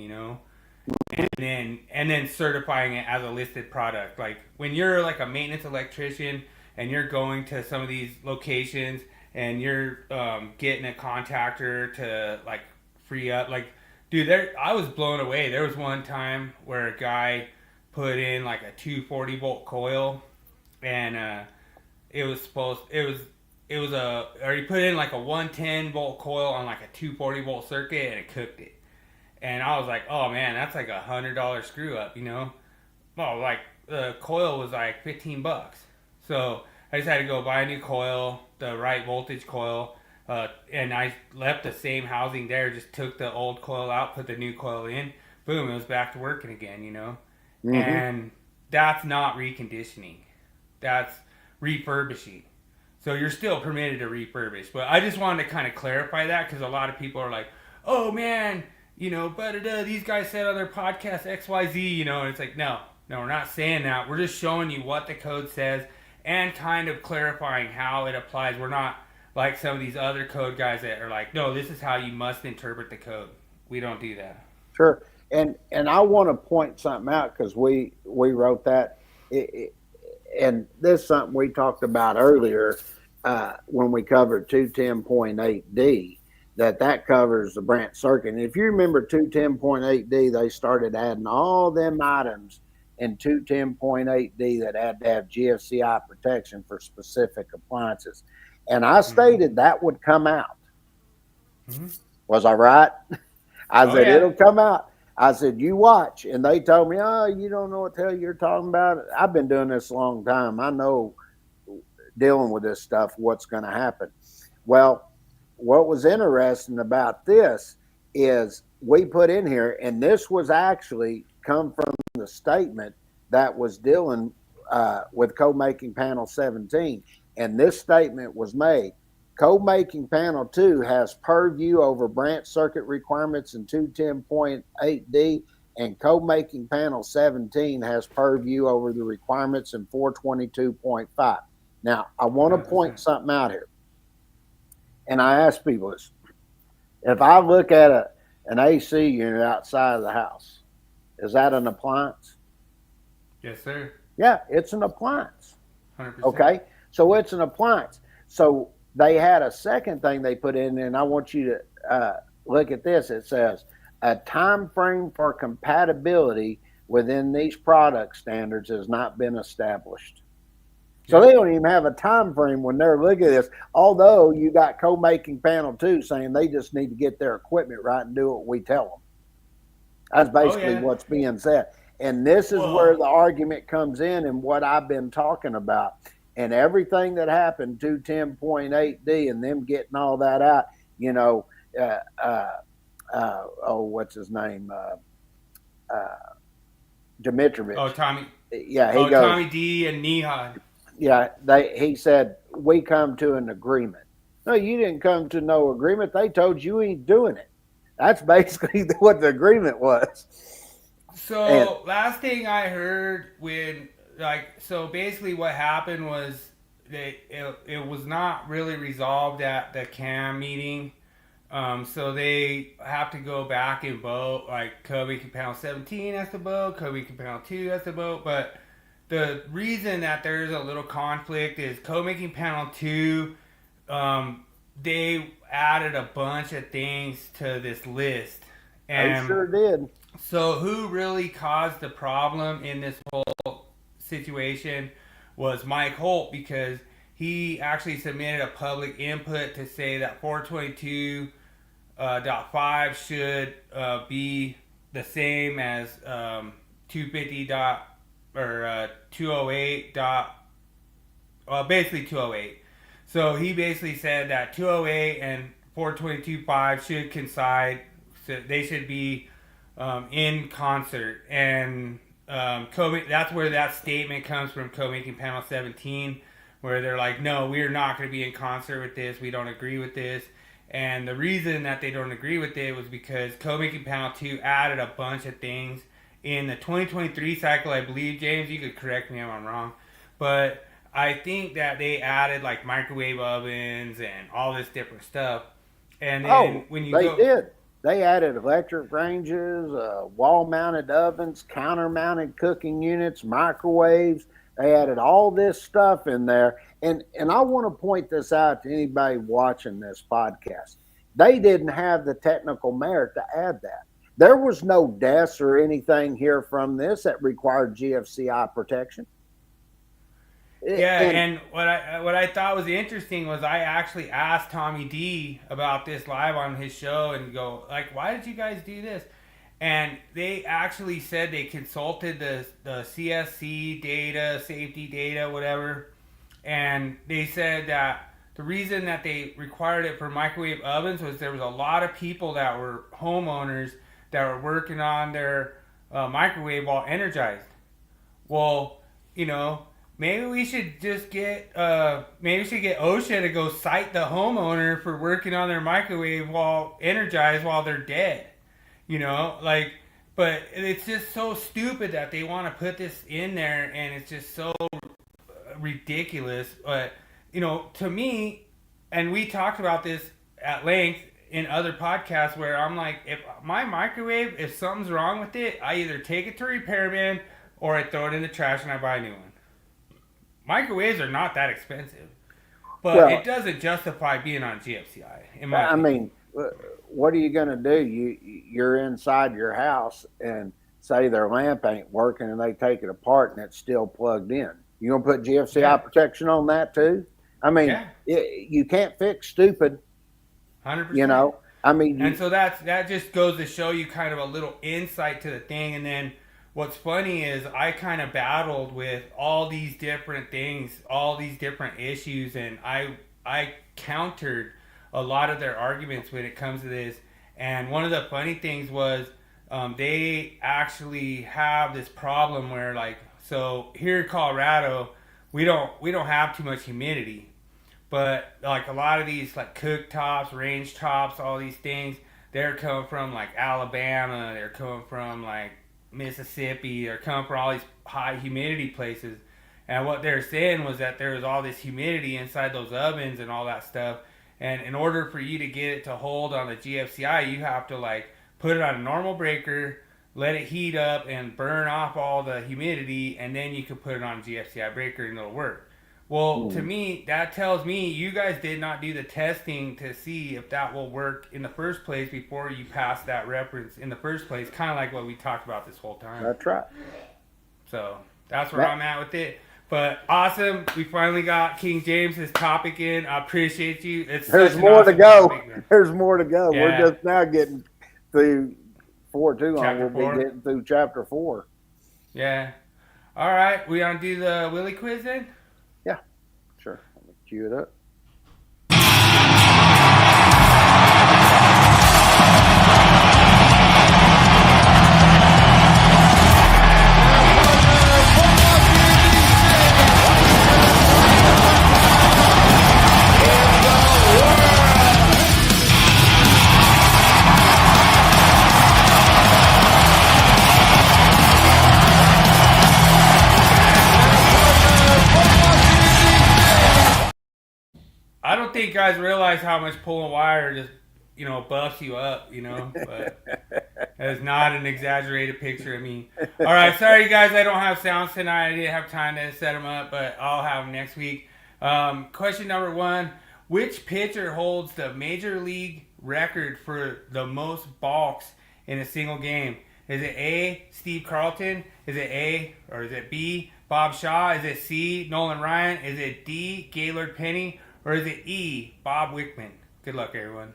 and then certifying it as a listed product. Like when you're like a maintenance electrician and you're going to some of these locations and you're getting a contactor to like free up, like dude, I was blown away. There was one time where a guy put in like a 240 volt coil, and it was or he put in like a 110 volt coil on like a 240 volt circuit, and it cooked it. And I was like, oh man, that's like $100 screw up, you know? Well, like the coil was like $15. So I just had to go buy a new coil, the right voltage coil, and I left the same housing there, just took the old coil out, put the new coil in, boom, it was back to working again, you know? Mm-hmm. And that's not reconditioning. That's refurbishing. So you're still permitted to refurbish. But I just wanted to kind of clarify that because a lot of people are like, oh man, you know, but these guys said on their podcast XYZ, you know, and it's like, no, we're not saying that. We're just showing you what the code says and kind of clarifying how it applies. We're not like some of these other code guys that are like, no, this is how you must interpret the code. We don't do that. Sure. And I want to point something out because we wrote that. And this is something we talked about earlier when we covered 210.8D, that covers the branch circuit. And if you remember 210.8D, they started adding all them items in 210.8D that had to have GFCI protection for specific appliances. And I stated that would come out. Mm-hmm. Was I right? I said, it'll come out. I said, you watch. And they told me, oh, you don't know what the hell you're talking about. I've been doing this a long time. I know dealing with this stuff, what's going to happen. Well, what was interesting about this is we put in here, and this was actually come from the statement that was dealing with Code Making Panel 17. And this statement was made. Code Making Panel 2 has purview over branch circuit requirements in 210.8D, and Code Making Panel 17 has purview over the requirements in 422.5. Now, I want to point something out here. And I ask people this. If I look at an AC unit outside of the house, is that an appliance? Yes, sir. Yeah, it's an appliance. 100%. Okay, so it's an appliance. So they had a second thing they put in, and I want you to look at this. It says, a time frame for compatibility within these product standards has not been established. So they don't even have a time frame when they're looking at this, although you got Code Making Panel 2 saying they just need to get their equipment right and do what we tell them. That's basically what's being said. And this is where the argument comes in and what I've been talking about. And everything that happened to 10.8D and them getting all that out, you know, what's his name? Dimitrovich. Oh, Tommy. Yeah, he goes, Tommy D and Neha. Yeah, he said, we come to an agreement. No, you didn't come to no agreement. They told you ain't doing it. That's basically what the agreement was. So last thing I heard so basically what happened was that it was not really resolved at the CAM meeting. So they have to go back and vote, like Code Making Panel 17 has to vote, Code Making Panel 2 has to vote. But the reason that there's a little conflict is Code Making Panel 2, they added a bunch of things to this list. And they sure did. So who really caused the problem in this whole situation was Mike Holt, because he actually submitted a public input to say that 422.5 should be the same as 250 or 208 basically 208. So he basically said that 208 and 422.5 should coincide. So they should be in concert, and that's where that statement comes from, Code Making Panel 17, where they're like, no, we're not going to be in concert with this, we don't agree with this. And the reason that they don't agree with it was because Code Making Panel 2 added a bunch of things in the 2023 cycle, I believe. James, you could correct me if I'm wrong, but I think that they added like microwave ovens and all this different stuff. And then when you did. They added electric ranges, wall-mounted ovens, counter-mounted cooking units, microwaves. They added all this stuff in there. And I want to point this out to anybody watching this podcast. They didn't have the technical merit to add that. There was no deaths or anything here from this that required GFCI protection. Yeah, and what I thought was interesting was I actually asked Tommy D about this live on his show and go, like, why did you guys do this? And they actually said they consulted the CSC data, safety data, whatever, and they said that the reason that they required it for microwave ovens was there was a lot of people that were homeowners that were working on their microwave while energized. Well, you know, maybe we should just get OSHA to go cite the homeowner for working on their microwave while energized while they're dead. You know, like, but it's just so stupid that they want to put this in there, and it's just so ridiculous. But, you know, to me, and we talked about this at length in other podcasts where I'm like, if my microwave, if something's wrong with it, I either take it to a repairman or I throw it in the trash and I buy a new one. Microwaves are not that expensive, but it doesn't justify being on GFCI. I mean, what are you going to do? You're inside your house and say their lamp ain't working and they take it apart and it's still plugged in. You going to put GFCI protection on that too? I mean, you can't fix stupid. 100%. You know, I mean, and so that just goes to show you kind of a little insight to the thing. And then what's funny is I kind of battled with all these different things, all these different issues, and I countered a lot of their arguments when it comes to this. And one of the funny things was they actually have this problem where, like, so here in Colorado, we don't have too much humidity. But like a lot of these like cooktops, range tops, all these things, they're coming from like Alabama, they're coming from like Mississippi, they're coming from all these high humidity places. And what they're saying was that there was all this humidity inside those ovens and all that stuff. And in order for you to get it to hold on the GFCI, you have to like put it on a normal breaker, let it heat up and burn off all the humidity, and then you can put it on a GFCI breaker and it'll work. Well, to me, that tells me you guys did not do the testing to see if that will work in the first place before you pass that reference in the first place, kind of like what we talked about this whole time. That's right. So that's where I'm at with it. But awesome. We finally got King James's topic in. I appreciate you. There's more to go. There's more to go. Yeah. We're just now getting through 4-2 on. We'll be getting through chapter 4. Yeah. All right. We gonna do the Willie Quiz then? Yeah. Sure. Let me cue it up. I don't think guys realize how much pulling wire just, buffs you up, but that is not an exaggerated picture of me. All right, sorry guys, I don't have sounds tonight. I didn't have time to set them up, but I'll have them next week. Question number 1, which pitcher holds the major league record for the most balks in a single game? Is it A, Steve Carlton? Is it A, or is it B, Bob Shaw? Is it C, Nolan Ryan? Is it D, Gaylord Penny? Or is it E, Bob Wickman? Good luck, everyone.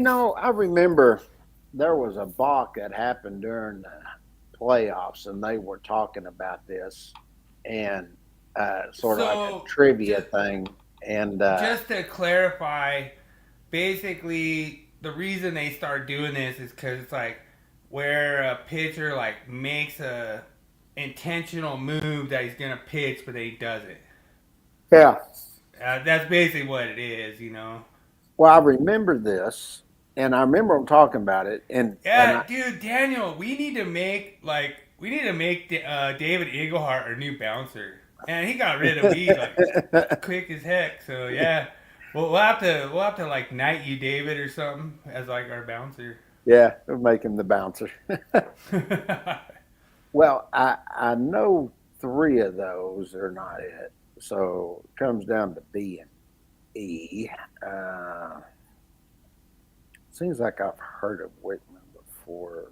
I remember there was a balk that happened during the playoffs, and they were talking about this, and sort of like a trivia thing. And just to clarify, basically the reason they start doing this is because it's like where a pitcher like makes a intentional move that he's gonna pitch, but then he doesn't. Yeah. That's basically what it is, you know. Well, I remember this, and I remember them talking about it, and Yeah, dude, Daniel, we need to make David Eaglehart our new bouncer, and he got rid of me like quick as heck. So yeah, we'll have to like knight you, David, or something as like our bouncer. yeah, we'll make him the bouncer. Well, I know 3 of those are not it, so it comes down to B and E. Seems like I've heard of Whitman before.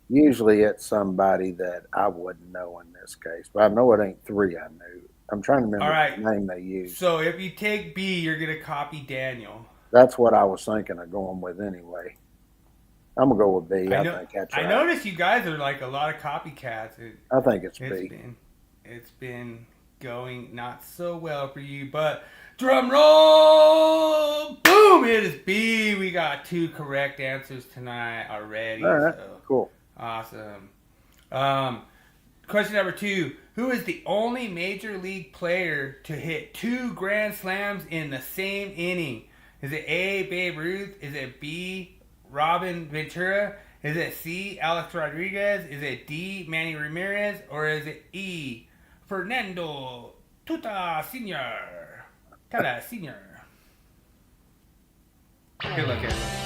Usually it's somebody that I wouldn't know in this case, but I know it ain't 3 I knew. I'm trying to remember All right. the name they used. So if you take B, you're gonna copy Daniel. That's what I was thinking of going with anyway. I'm gonna go with B. I think that's right. I noticed you guys are like a lot of copycats. I think it's B. It's been going not so well for you, but drum roll, boom! It is B. We got 2 correct answers tonight already. All right, so. cool. Awesome. Question number 2. Who is the only major league player to hit 2 grand slams in the same inning? Is it A, Babe Ruth? Is it B, Robin Ventura? Is it C, Alex Rodriguez? Is it D, Manny Ramirez? Or is it E, Fernando Tata Sr.? Tata Sr. Good luck, everyone.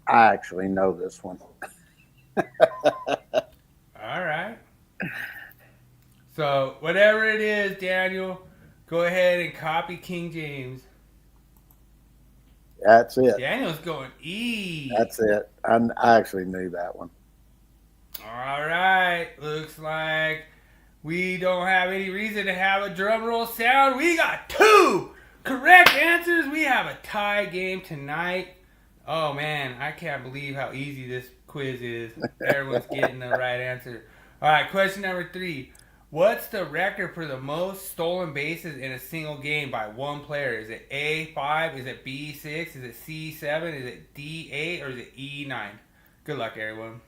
I actually know this one. All right. So, whatever it is, Daniel, go ahead and copy King James. That's it. Daniel's going E. That's it. I actually knew that one. All right. Looks like we don't have any reason to have a drum roll sound. We got 2 correct answers. We have a tie game tonight. Oh, man. I can't believe how easy this quiz is. Everyone's getting the right answer. All right. Question number 3. What's the record for the most stolen bases in a single game by one player? Is it A, 5? Is it B, 6? Is it C, 7? Is it D, 8? Or is it E, 9? Good luck, everyone.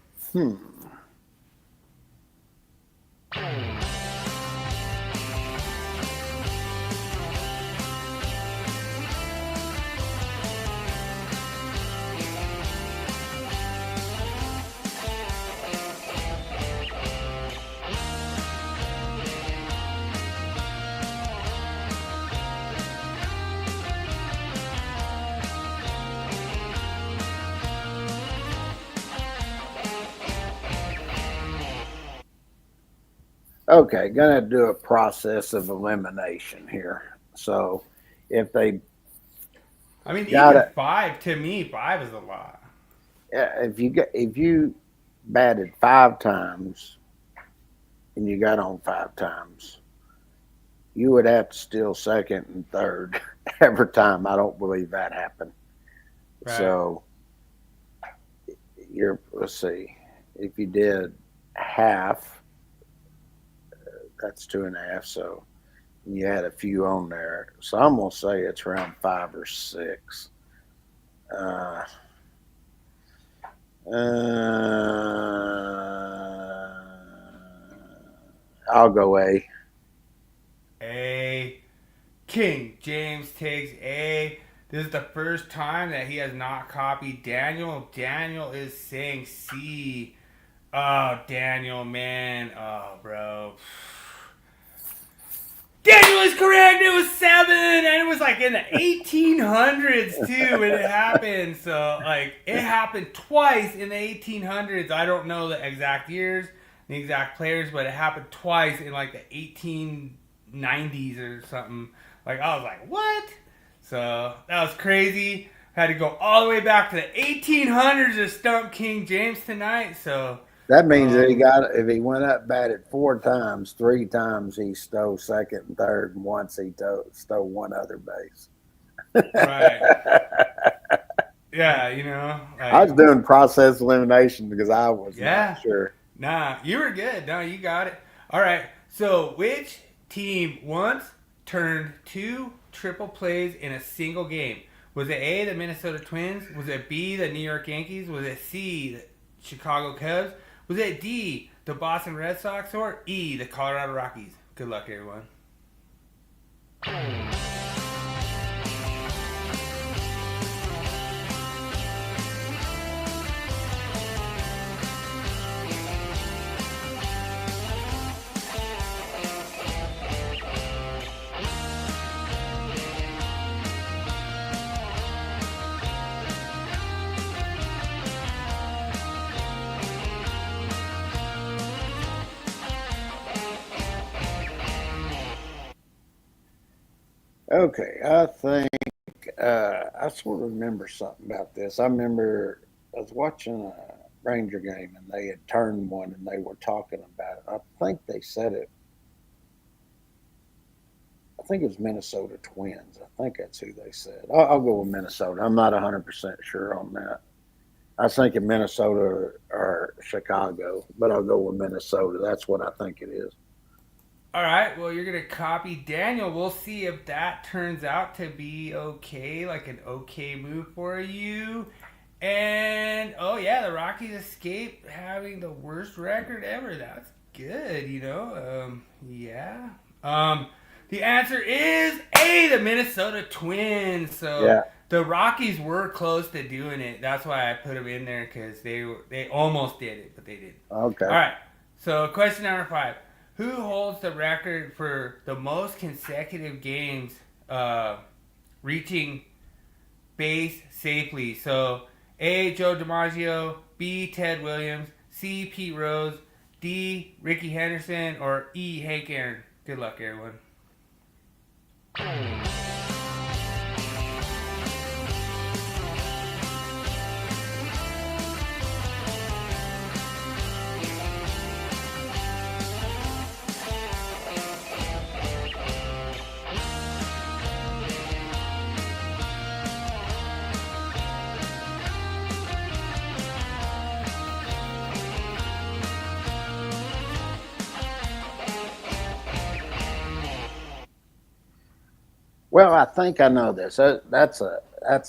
Okay, gonna do a process of elimination here. So if they I mean, got even it, 5, to me, 5 is a lot. if you batted 5 times and you got on 5 times, you would have to steal second and third every time. I don't believe that happened. Right. So let's see, if you did half, that's 2.5. So you had a few on there. So I'm gonna say it's around 5 or 6. I'll go A. A. King James takes A. This is the first time that he has not copied Daniel. Daniel is saying C. Oh, Daniel, man. Oh, bro. Daniel is correct. It was 7, and it was like in the 1800s too when it happened. So like it happened twice in the 1800s. I don't know the exact years, the exact players, but it happened twice in like the 1890s or something. Like I was like, what? So that was crazy. had to go all the way back to the 1800s to stump King James tonight. So that means that if he went up batted 4 times, 3 times he stole second and third, and once he stole one other base. right. Yeah, you know. Like, I was doing process elimination because I was not sure. Nah, you were good. No, you got it. All right. So, which team once turned 2 triple plays in a single game? Was it A, the Minnesota Twins? Was it B, the New York Yankees? Was it C, the Chicago Cubs? Was it D, the Boston Red Sox? Or E, the Colorado Rockies? Good luck, everyone. Okay, I think I sort of remember something about this. I remember I was watching a Ranger game and they had turned one and they were talking about it. I think they said it. I think it was Minnesota Twins. I think that's who they said. I'll go with Minnesota. I'm not 100% sure on that. I was thinking Minnesota or Chicago, but I'll go with Minnesota. That's what I think it is. All right, well, you're going to copy Daniel. We'll see if that turns out to be okay, like an okay move for you. And, oh, yeah, the Rockies escaped having the worst record ever. That's good, you know. Yeah. The answer is A, the Minnesota Twins. So the Rockies were close to doing it. That's why I put them in there, because they almost did it, but they didn't. Okay. All right, so question number 5. Who holds the record for the most consecutive games reaching base safely? So, A, Joe DiMaggio, B, Ted Williams, C, Pete Rose, D, Ricky Henderson, or E, Hank Aaron? Good luck, everyone. Well, I think I know this. That's a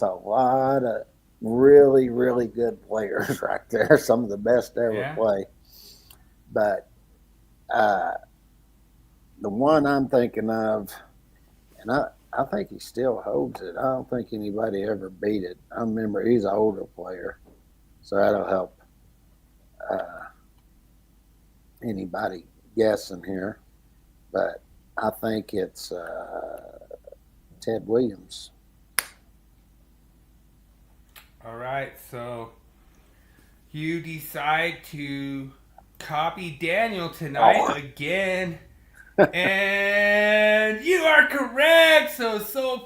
lot of really, really good players right there. Some of the best to ever play. But the one I'm thinking of, and I think he still holds it. I don't think anybody ever beat it. I remember he's an older player, so that'll help anybody guessing here. But I think it's Ted Williams. All right, so you decide to copy Daniel tonight again. And you are correct. So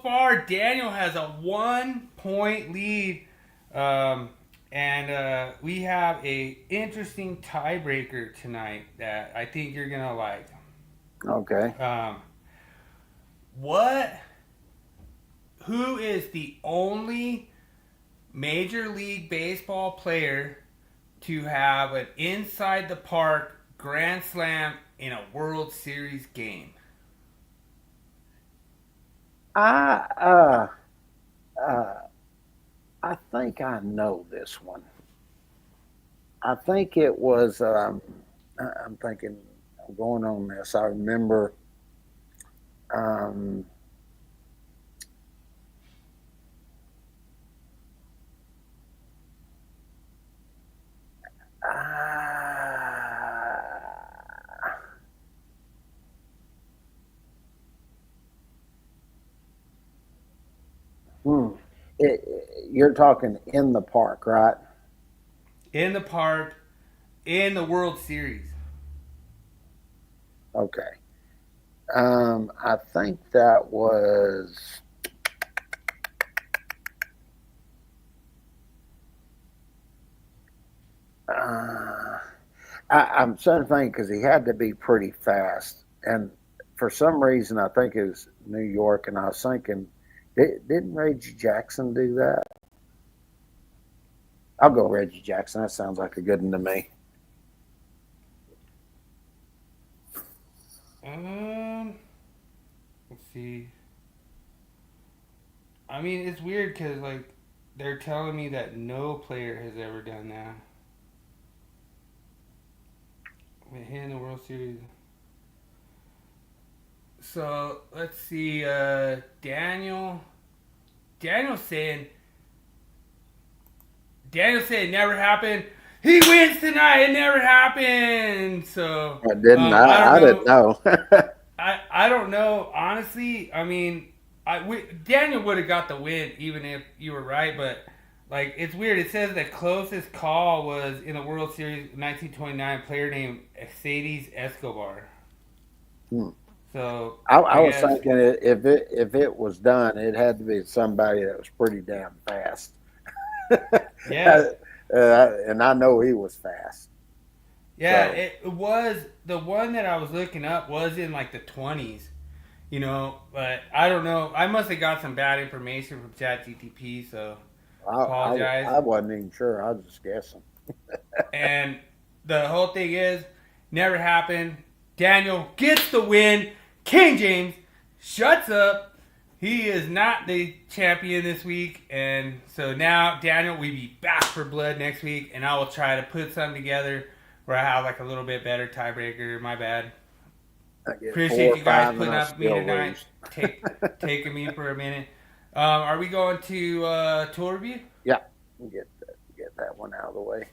far, Daniel has a 1-point lead. And we have a interesting tiebreaker tonight that I think you're going to like. Okay. Who is the only Major League Baseball player to have an inside the park grand slam in a World Series game? I think I know this one. I think it was. I'm thinking. I'm going on this. I remember. You're talking in the park, right? In the park, in the World Series. Okay. I think that was. Uh, I'm trying to think because he had to be pretty fast, and for some reason I think it was New York, and I was thinking, didn't Reggie Jackson do that? I'll go Reggie Jackson. That sounds like a good one to me. Let's see. I mean, it's weird because like they're telling me that no player has ever done that. In the World Series. So let's see. Daniel. Daniel's saying. Daniel said it never happened. He wins tonight. It never happened. So I didn't. I I don't didn't know. know. I don't know. Honestly, I mean, Daniel would have got the win even if you were right. But like, it's weird. It says the closest call was in the World Series 1929. Player named Mercedes Escobar. Hmm. So I was guess, thinking if it was done, it had to be somebody that was pretty damn fast. yeah. And I know he was fast. Yeah, So, it was the one that I was looking up was in like the 20s, but I don't know. I must have got some bad information from ChatGTP, so apologize. I wasn't even sure. I was just guessing. And the whole thing is never happened. Daniel gets the win. King James shuts up. He is not the champion this week, and so now Daniel, we be back for blood next week, and I will try to put something together where I have like a little bit better tiebreaker. My bad. I get 4 Appreciate or you guys 5 and putting I up with me still tonight. lose. Taking me for a minute. Are we going to tool review? Yeah, get that one out of the way.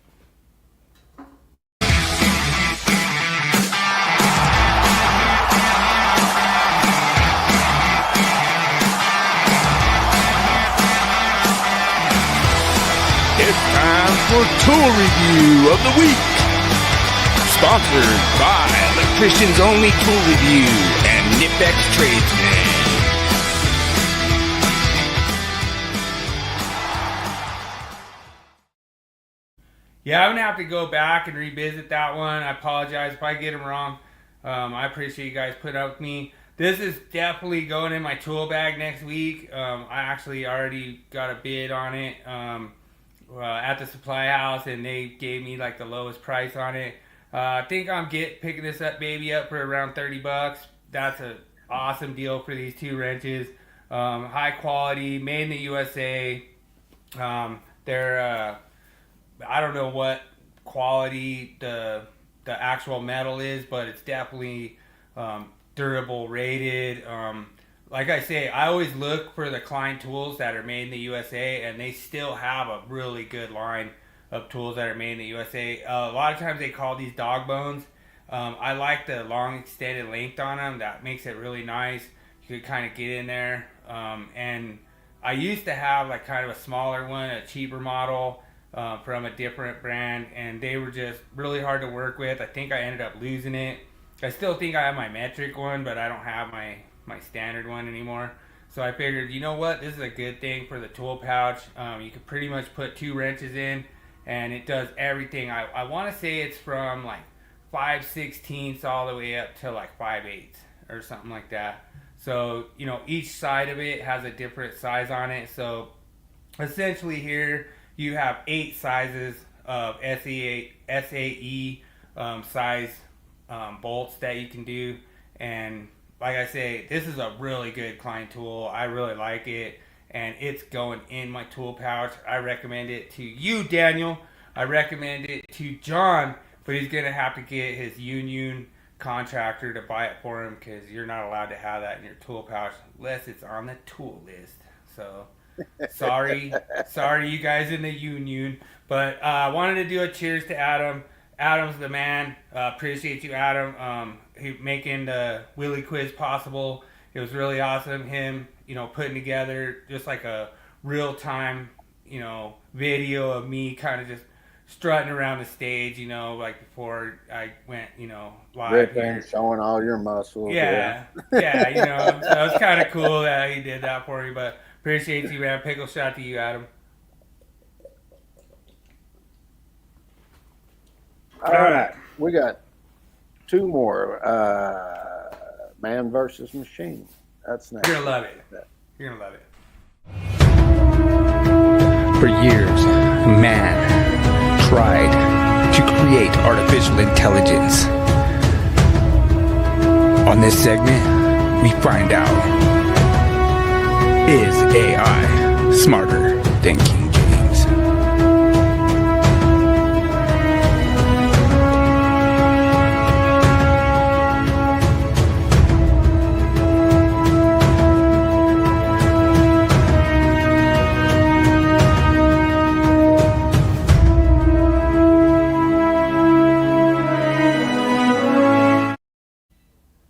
It's time for Tool Review of the Week. Sponsored by Electricians Only Tool Review and Nipex Tradesman. Yeah, I'm going to have to go back and revisit that one. I apologize if I get them wrong. I appreciate you guys putting up with me. This is definitely going in my tool bag next week. I actually already got a bid on it at the supply house, and they gave me like the lowest price on it. I think I'm picking this baby up for around $30. That's an awesome deal for these 2 wrenches. High quality, made in the USA. They're I don't know what quality the actual metal is, but it's definitely durable rated. Like I say, I always look for the Klein tools that are made in the USA, and they still have a really good line of tools that are made in the USA. A lot of times they call these dog bones. I like the long extended length on them. That makes it really nice. You could kind of get in there. And I used to have like kind of a smaller one, a cheaper model from a different brand, and they were just really hard to work with. I think I ended up losing it. I still think I have my metric one, but I don't have my standard one anymore. So I figured, you know what, this is a good thing for the tool pouch. You could pretty much put 2 wrenches in, and it does everything. I want to say it's from like 5/16 all the way up to like 5/8 or something like that. So, each side of it has a different size on it. So essentially here you have 8 sizes of SAE size bolts that you can do. And like I say, this is a really good Klein tool. I really like it, and it's going in my tool pouch. I recommend it to you, Daniel. I recommend it to John, but he's going to have to get his union contractor to buy it for him, because you're not allowed to have that in your tool pouch unless it's on the tool list. So sorry you guys in the union, but I wanted to do a cheers to Adam. Adam's the man. Appreciate you, Adam. He making the Willie Quiz possible. It was really awesome. Him, putting together just like a real time, video of me kind of just strutting around the stage, like before I went, live Ripping, here. showing all your muscles. Yeah, so it's kind of cool that he did that for me. But appreciate you, man. Pickle shot to you, Adam. All right. We got two more. Man versus machine. That's next. You're gonna love it. You're gonna love it. For years, man tried to create artificial intelligence. On this segment, we find out, is AI smarter than King James?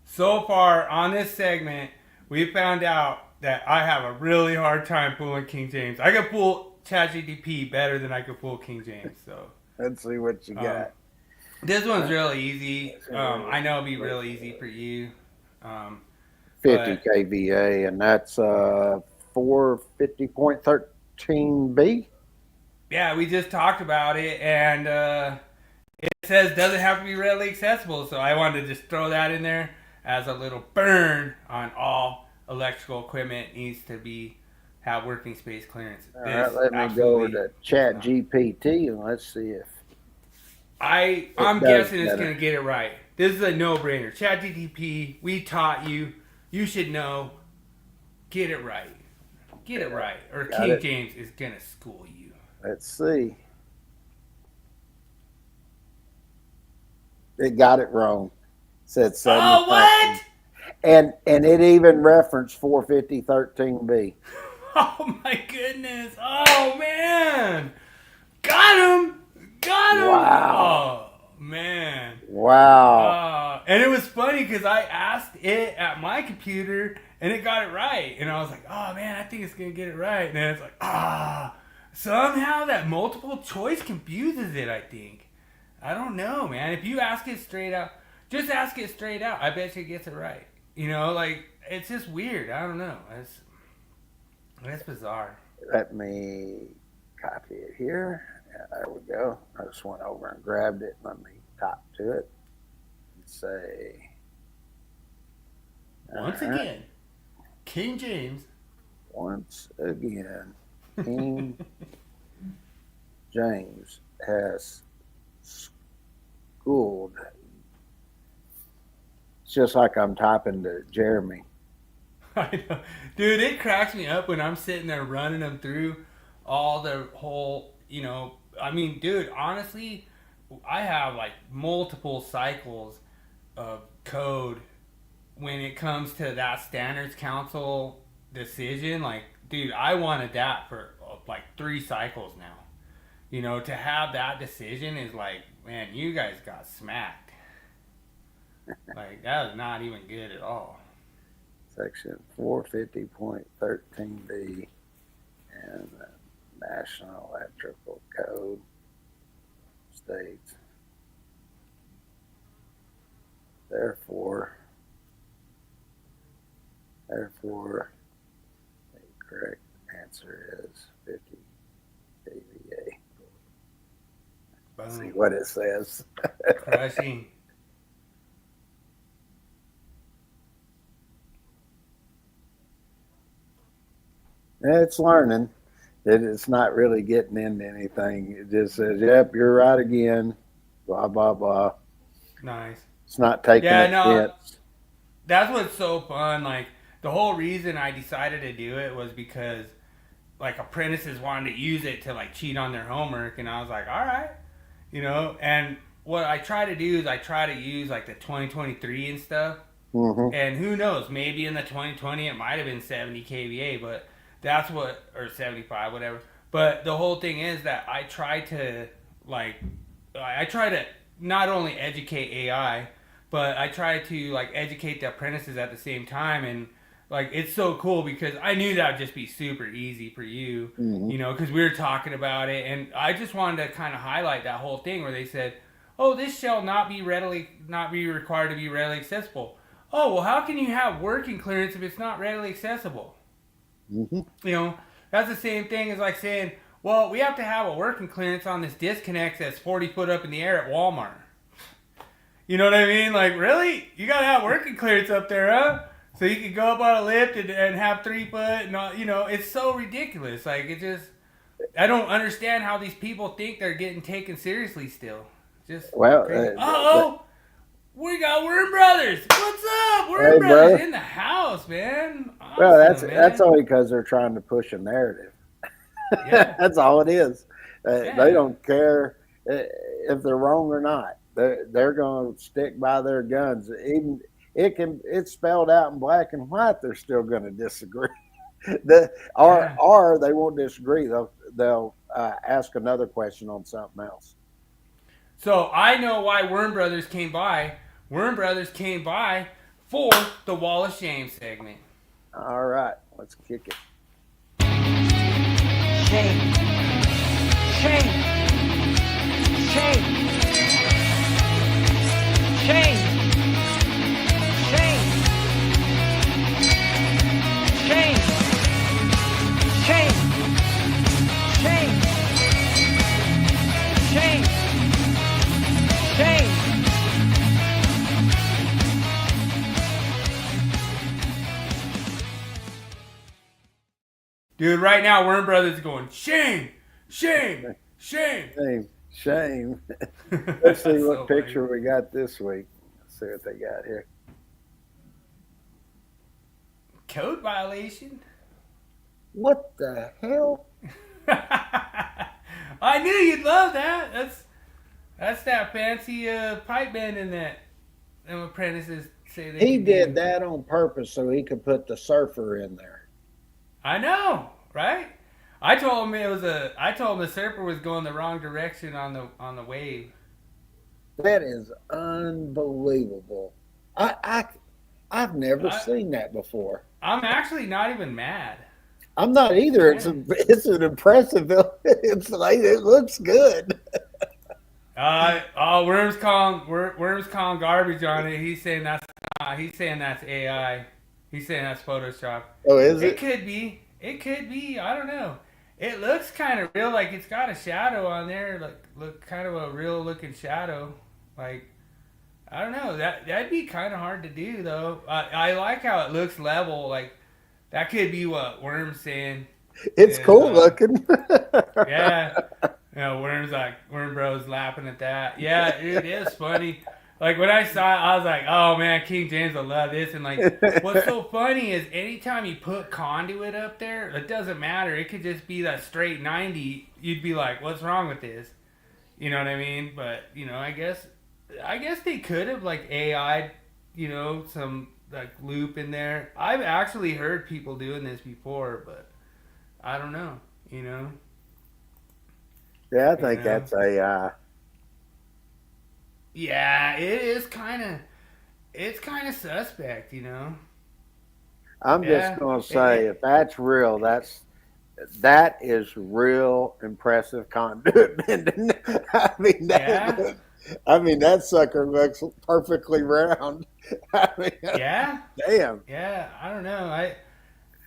So far on this segment, we found out that I have a really hard time fooling King James. I can fool ChatGPT better than I can fool King James. So Let's see what you got. this one's really easy. I know it'll be real easy for you. 50 kVA, and that's 450.13B. Yeah, we just talked about it, and it says doesn't have to be readily accessible. So I wanted to just throw that in there as a little burn on all electrical equipment needs to have working space clearance. All right, let me go over to ChatGPT and let's see if I'm guessing it's going to get it right. This is a no-brainer. ChatGPT, we taught you. You should know. Get it right. Get it right. Or King James is going to school you. Let's see. It got it wrong. It said 70. Oh, what? And it even referenced 450.13B. Oh, my goodness. Oh, man. Got him. Got him. Wow. Oh, man. Wow. And it was funny because I asked it at my computer and it got it right. And I was like, oh, man, I think it's going to get it right. And then it's like, somehow that multiple choice confuses it, I think. I don't know, man. If you ask it straight out, just ask it straight out. I bet you it gets it right. You know, like, it's just weird. I don't know. It's bizarre. Let me copy it here. Yeah, there we go. I just went over and grabbed it. Let me type to it and say. Once again, King James. Once again, King James has schooled. It's just like I'm typing to Jeremy. I know. Dude, it cracks me up when I'm sitting there running them through all the whole, I mean, dude, honestly, I have like multiple cycles of code when it comes to that Standards Council decision. Like, dude, I wanted that for like 3 cycles now. To have that decision is like, man, you guys got smacked. Like, that was not even good at all. Section 450.13B and the National Electrical Code states, therefore, the correct answer is 50 kVA. Boom. See what it says. Crushing. It's learning. It's not really getting into anything. It just says, yep, you're right again. Blah, blah, blah. Nice. It's not taking offense. That's what's so fun. Like, the whole reason I decided to do it was because, like, apprentices wanted to use it to, like, cheat on their homework. And I was like, all right. And what I try to do is I try to use, like, the 2023 and stuff. Mm-hmm. And who knows? Maybe in the 2020 it might have been 70 kVA, but that's what, or 75, whatever. But the whole thing is that I try to not only educate AI, but I try to like educate the apprentices at the same time. And like, it's so cool because I knew that would just be super easy for you, because we were talking about it. And I just wanted to kind of highlight that whole thing where they said, oh, this shall not be required to be readily accessible. Oh, well, how can you have working clearance if it's not readily accessible? Mm-hmm. That's the same thing as like saying, well, we have to have a working clearance on this disconnect that's 40 foot up in the air at Walmart. You know what I mean? Like, really? You gotta have working clearance up there, huh? So you can go up on a lift and have 3 foot and all, it's so ridiculous. Like, I don't understand how these people think they're getting taken seriously still. Just Well, crazy. We got Worm Brothers. What's up? Worm Hey, Brothers brother. in the house, man. Awesome, well, man. that's only because they're trying to push a narrative. Yeah. That's all it is. Yeah. They don't care if they're wrong or not. They're going to stick by their guns. Even it's spelled out in black and white. They're still going to disagree. Or they won't disagree. They'll ask another question on something else. So I know why Worm Brothers came by. Worm Brothers came by for the Wall of Shame segment. All right, let's kick it. Shame. Shame. Shame. Shame. Shame. Shame. Shame. Shame. Shame. Shame. Dude, right now Worm Brothers is going, shame, shame, shame. Shame. Let's see So what picture we got this week. Let's see what they got here. Code violation. What the hell? I knew you'd love that. That's that fancy pipe bending that them apprentices say they He can did do. that on purpose so he could put the surfer in there. I know, right? I told him the surfer was going the wrong direction on the wave. That is unbelievable. I've never seen that before. I'm actually not even mad. I'm not either. It's an impressive. It looks good. Worm's calling garbage on it. He's saying that's not. He's saying that's AI. He's saying that's Photoshop. Oh, is it? It could be. It could be. I don't know. It looks kind of real. Like it's got a shadow on there. Look kind of a real looking shadow. Like I don't know. That'd be kind of hard to do though. I like how it looks level. Like that could be what Worm's saying. It's cool looking. Yeah. Worm Bro's laughing at that. Yeah, it is funny. Like when I saw it, I was like, oh man, King James will love this. And like, what's so funny is anytime you put conduit up there, it doesn't matter. It could just be that straight 90. You'd be like, what's wrong with this? You know what I mean? But I guess they could have like AI'd, some like loop in there. I've actually heard people doing this before, but I don't know. Yeah, I think that's AI. Yeah, it's kind of suspect, I'm just gonna say, if that's real, that is real impressive conduit bending. I mean that sucker looks perfectly round. Yeah. Damn. Yeah, I don't know.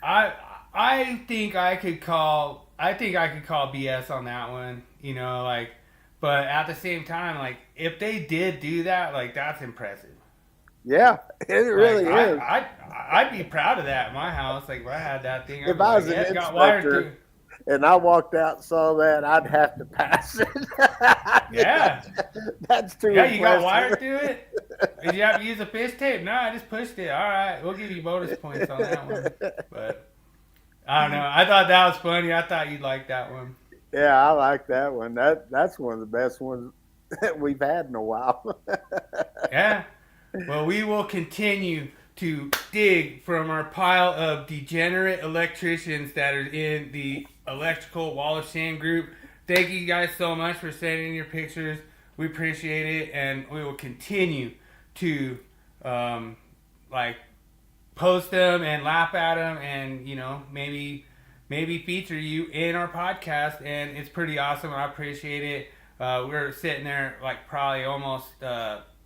I think I could call BS on that one, but at the same time, like if they did do that, like that's impressive. Yeah, it really is. I'd be proud of that in my house. Like if I had that thing, if I was an inspector and I walked out and saw that, I'd have to pass it. Yeah, that's too. Yeah, you got wired to it. Did you have to use a fish tape? No, I just pushed it. All right, we'll give you bonus points on that one. But I don't know. I thought that was funny. I thought you'd like that one. Yeah, I like that one. That's one of the best ones that we've had in a while. Yeah. Well, we will continue to dig from our pile of degenerate electricians that are in the Electrical Wall of Shame group. Thank you guys so much for sending in your pictures. We appreciate it, and we will continue to post them and laugh at them, and maybe feature you in our podcast. And it's pretty awesome. I appreciate it. We're sitting there like probably almost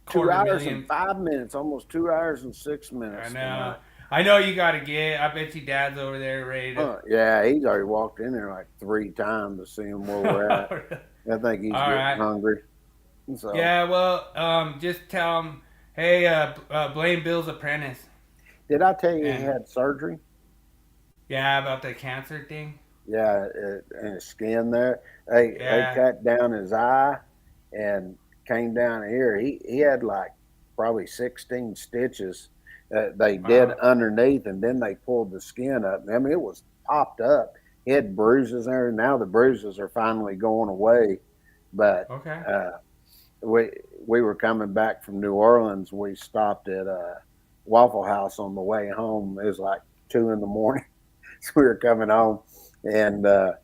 2 hours and 5 minutes, almost 2 hours and 6 minutes. I know. Tonight. I know you got to get. I bet you Dad's over there ready to. Yeah, he's already walked in there like 3 times to see him where we're at. I think he's getting hungry. So Yeah, well, just tell him, hey, blame Bill's apprentice. did I tell you he And had surgery? yeah, about the cancer thing. Yeah, in his skin there. They Yeah. cut down his eye and came down here. He had like probably 16 stitches that they did Wow. underneath, and then they pulled the skin up. I mean, it was popped up. He had bruises there. Now the bruises are finally going away. But Okay. we were coming back from New Orleans. We stopped at a Waffle House on the way home. It was like 2 in the morning. So we were coming home, and the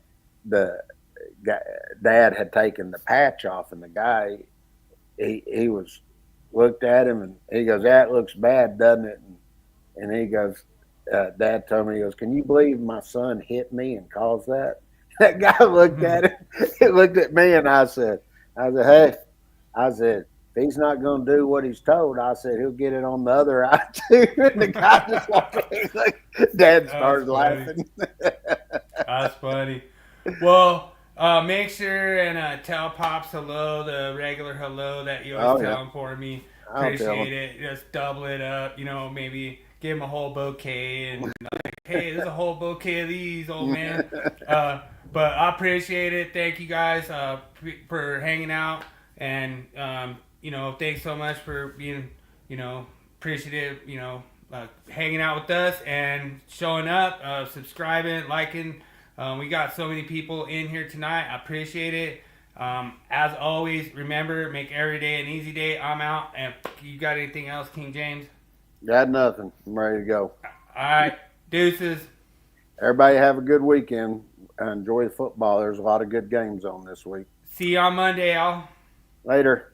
guy, dad had taken the patch off, and the guy he was looked at him, and he goes, "That looks bad, doesn't it?" And he goes, Dad told me, he goes, "Can you believe my son hit me and caused that?" That guy looked at him, he looked at me, and I said, "Hey," I said, "if he's not going to do what he's told," I said, "he'll get it on the other eye too." And the guy just walked away. Like, Dad started laughing. That's funny. Well, make sure and tell Pops hello, the regular hello that you always tell him for me. I'll tell Appreciate him. it. Just double it up. Maybe give him a whole bouquet and like, hey, there's a whole bouquet of these, old man. But I appreciate it. Thank you guys for hanging out, and thanks so much for being appreciative. Hanging out with us and showing up, subscribing, liking. We got so many people in here tonight. I appreciate it. As always, remember, make every day an easy day. I'm out. And you got anything else, King James? Got nothing. I'm ready to go. All right. Deuces. Everybody have a good weekend. Enjoy the football. There's a lot of good games on this week. See you on Monday, y'all. Later.